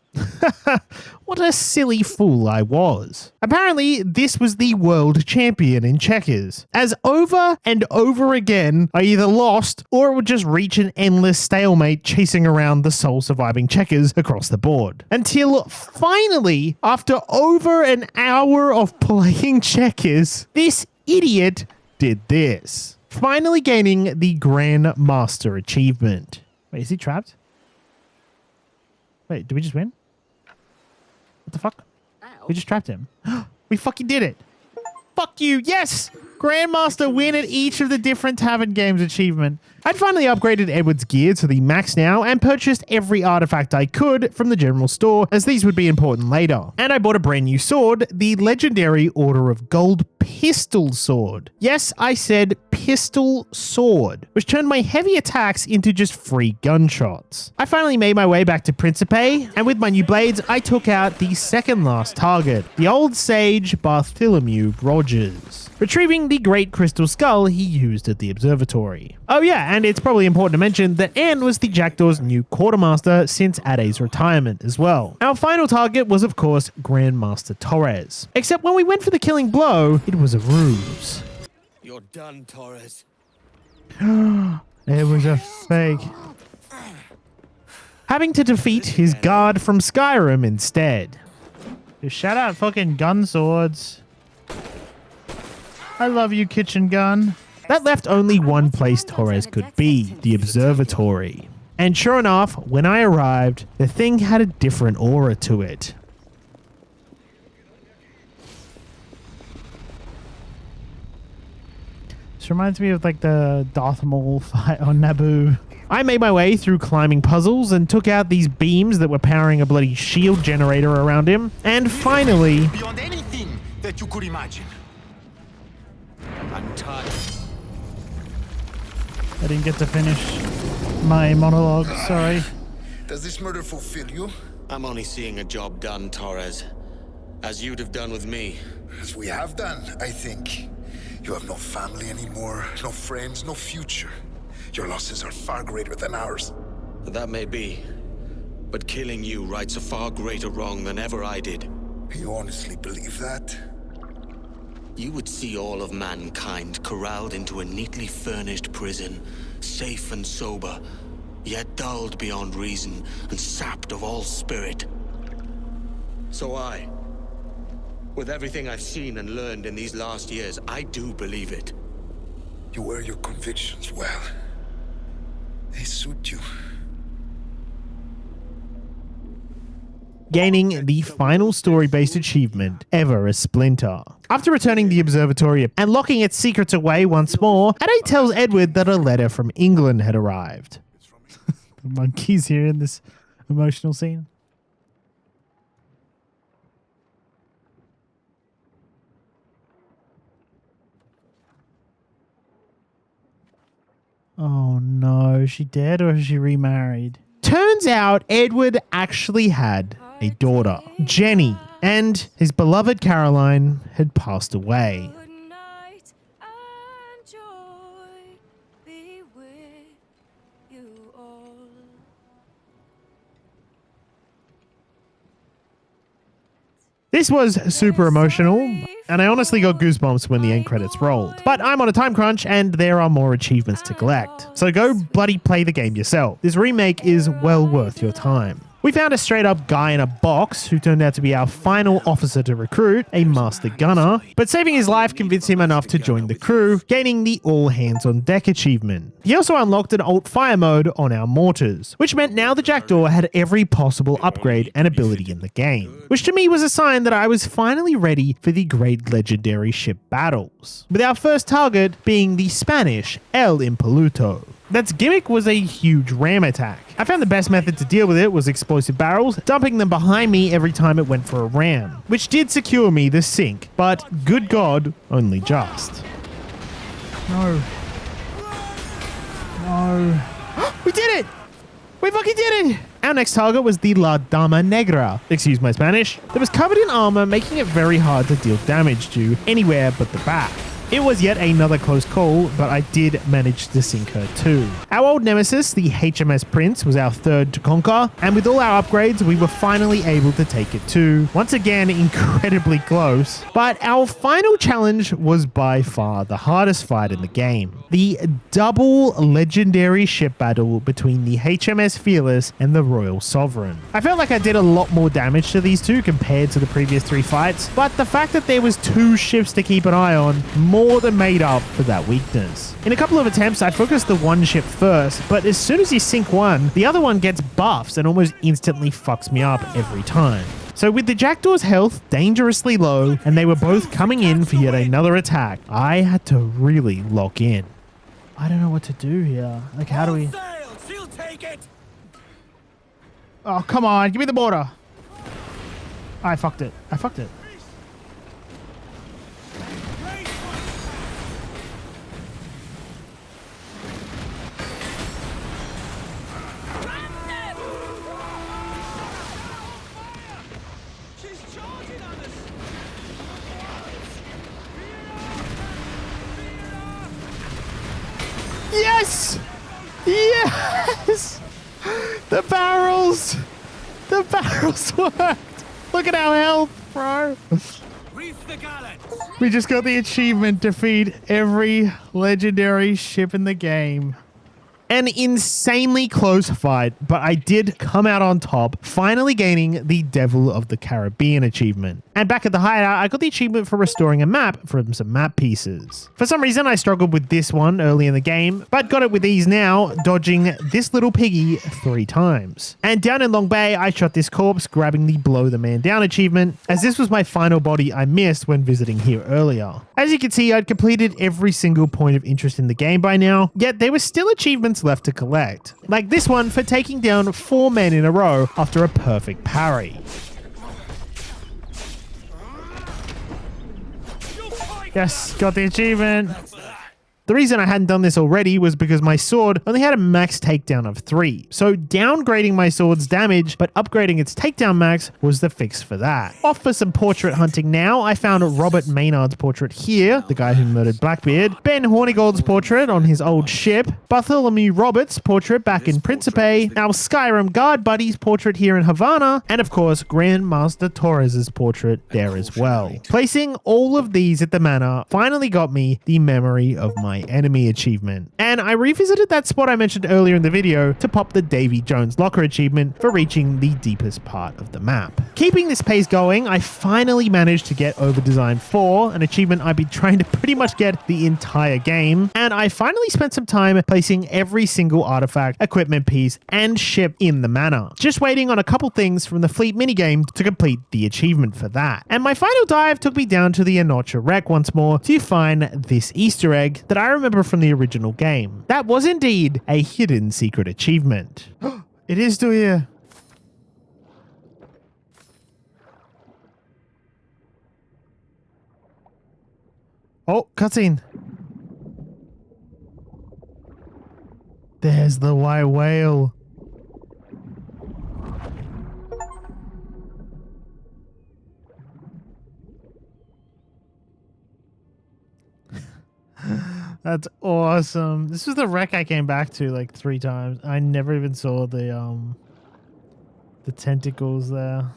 What a silly fool I was. Apparently, this was the world champion in checkers, as over and over again, I either lost or it would just reach an endless stalemate chasing around the sole surviving checkers across the board. Until finally, after over an hour of playing checkers, this idiot did this. Finally gaining the Grand Master achievement. Wait, is he trapped? Wait, did we just win? What the fuck? We just trapped him. We fucking did it. Fuck you. Yes! Grandmaster win at each of the different Tavern Games achievement. I'd finally upgraded Edward's gear to the max now and purchased every artifact I could from the general store, as these would be important later. And I bought a brand new sword, the legendary Order of Gold Pistol Sword. Yes, I said pistol sword, which turned my heavy attacks into just free gunshots. I finally made my way back to Principe, and with my new blades, I took out the second last target, the old sage Bartholomew Rogers, retrieving the great crystal skull he used at the observatory. Oh yeah, and it's probably important to mention that Anne was the Jackdaw's new quartermaster since Ade's retirement as well. Our final target was of course Grandmaster Torres, except when we went for the killing blow, it was a ruse. You're done, Torres. It was a fake. Having to defeat his guard from Skyrim instead. Just shout out fucking gun swords. I love you, kitchen gun. That left only one place Torres could be, the observatory. And sure enough, when I arrived, the thing had a different aura to it. This reminds me of like the Darth Maul fight on Naboo. I made my way through climbing puzzles and took out these beams that were powering a bloody shield generator around him. And finally... Beyond anything that you could imagine. I'm tired. I didn't get to finish my monologue, sorry. Does this murder fulfill you? I'm only seeing a job done, Torres. As you'd have done with me. As we have done, I think. You have no family anymore, no friends, no future. Your losses are far greater than ours. That may be. But killing you rights a far greater wrong than ever I did. You honestly believe that? You would see all of mankind corralled into a neatly furnished prison, safe and sober, yet dulled beyond reason and sapped of all spirit. So with everything I've seen and learned in these last years, I do believe it. You wear your convictions well. They suit you. Gaining the final story-based achievement ever as Splinter. After returning the observatory and locking its secrets away once more, Ade tells Edward that a letter from England had arrived. The monkeys here in this emotional scene. Oh no, is she dead or is she remarried? Turns out Edward actually had a daughter, Jenny, and his beloved Caroline had passed away. This was super emotional, and I honestly got goosebumps when the end credits rolled. But I'm on a time crunch, and there are more achievements to collect. So go bloody play the game yourself. This remake is well worth your time. We found a straight up guy in a box who turned out to be our final officer to recruit, a master gunner, but saving his life convinced him enough to join the crew, gaining the all hands on deck achievement. He also unlocked an alt fire mode on our mortars, which meant now the Jackdaw had every possible upgrade and ability in the game, which to me was a sign that I was finally ready for the great legendary ship battles, with our first target being the Spanish El Impoluto. That's gimmick was a huge ram attack. I found the best method to deal with it was explosive barrels, dumping them behind me every time it went for a ram, which did secure me the sink, but good God, only just. No. No. We did it! We fucking did it! Our next target was the La Dama Negra, excuse my Spanish, that was covered in armor, making it very hard to deal damage to anywhere but the back. It was yet another close call, but I did manage to sink her too. Our old nemesis, the HMS Prince, was our third to conquer, and with all our upgrades, we were finally able to take it too. Once again, incredibly close, but our final challenge was by far the hardest fight in the game. The double legendary ship battle between the HMS Fearless and the Royal Sovereign. I felt like I did a lot more damage to these two compared to the previous 3 fights, but the fact that there was 2 ships to keep an eye on more than made up for that weakness. In a couple of attempts, I focused the one ship first, but as soon as you sink one, the other one gets buffs and almost instantly fucks me up every time. So with the Jackdaw's health dangerously low, and they were both coming in for yet another attack, I had to really lock in. I don't know what to do here. Like, how do we... Oh, come on. Give me the border. I fucked it. I fucked it. Yes! Yes! The barrels! The barrels worked! Look at our health, bro! We just got the achievement, defeat every legendary ship in the game. An insanely close fight, but I did come out on top, finally gaining the Devil of the Caribbean achievement. And back at the hideout, I got the achievement for restoring a map from some map pieces. For some reason, I struggled with this one early in the game, but got it with ease now, dodging this little piggy 3 times. And down in Long Bay, I shot this corpse, grabbing the Blow the Man Down achievement, as this was my final body I missed when visiting here earlier. As you can see, I'd completed every single point of interest in the game by now, yet there were still achievements left to collect. Like this one for taking down 4 men in a row after a perfect parry. Yes, got the achievement. The reason I hadn't done this already was because my sword only had a max takedown of 3. So downgrading my sword's damage, but upgrading its takedown max was the fix for that. Off for some portrait hunting now. I found Robert Maynard's portrait here, the guy who murdered Blackbeard, Ben Hornigold's portrait on his old ship, Bartholomew Roberts' portrait back in Principe, our Skyrim guard buddy's portrait here in Havana, and of course Grandmaster Torres's portrait there as well. Placing all of these at the manor finally got me the memory of my enemy achievement. And I revisited that spot I mentioned earlier in the video to pop the Davy Jones locker achievement for reaching the deepest part of the map. Keeping this pace going, I finally managed to get over Design 4, an achievement I've been trying to pretty much get the entire game, and I finally spent some time placing every single artifact, equipment piece, and ship in the manor. Just waiting on a couple things from the fleet minigame to complete the achievement for that. And my final dive took me down to the Anocha wreck once more to find this Easter egg that I remember from the original game. That was indeed a hidden secret achievement. It is still here. Oh, cutscene. There's the white whale. That's awesome. This was the wreck I came back to like 3 times. I never even saw the tentacles there.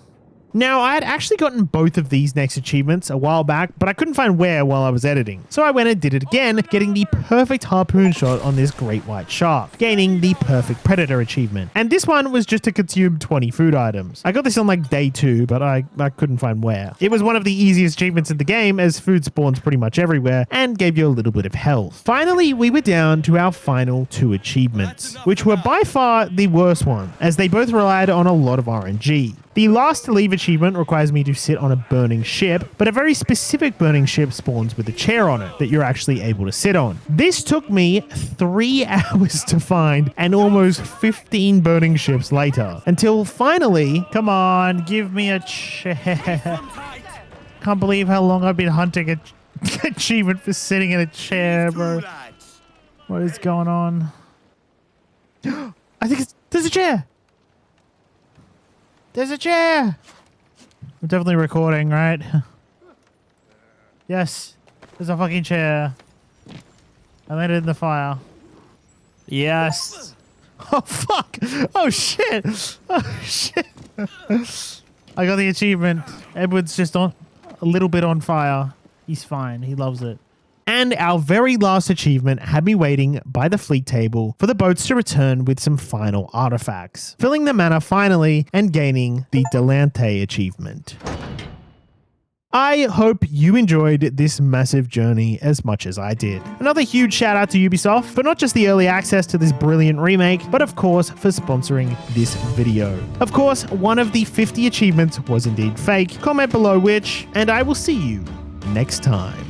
Now, I had actually gotten both of these next achievements a while back, but I couldn't find where while I was editing. So I went and did it again, getting the perfect harpoon shot on this great white shark, gaining the perfect predator achievement. And this one was just to consume 20 food items. I got this on like day 2, but I couldn't find where. It was one of the easiest achievements in the game, as food spawns pretty much everywhere and gave you a little bit of health. Finally, we were down to our final 2 achievements, which were by far the worst one, as they both relied on a lot of RNG. The last to leave achievement requires me to sit on a burning ship, but a very specific burning ship spawns with a chair on it that you're actually able to sit on. This took me 3 hours to find and almost 15 burning ships later, until finally, come on, give me a chair. Can't believe how long I've been hunting an achievement for sitting in a chair, bro. What is going on? I think there's a chair. There's a chair! I'm definitely recording, right? Yes. There's a fucking chair. I landed in the fire. Yes. Oh, fuck! Oh, shit! Oh, shit! I got the achievement. Edward's just a little bit on fire. He's fine. He loves it. And our very last achievement had me waiting by the fleet table for the boats to return with some final artifacts, filling the mana finally and gaining the Delante achievement. I hope you enjoyed this massive journey as much as I did. Another huge shout out to Ubisoft for not just the early access to this brilliant remake, but of course for sponsoring this video. Of course, one of the 50 achievements was indeed fake. Comment below which, and I will see you next time.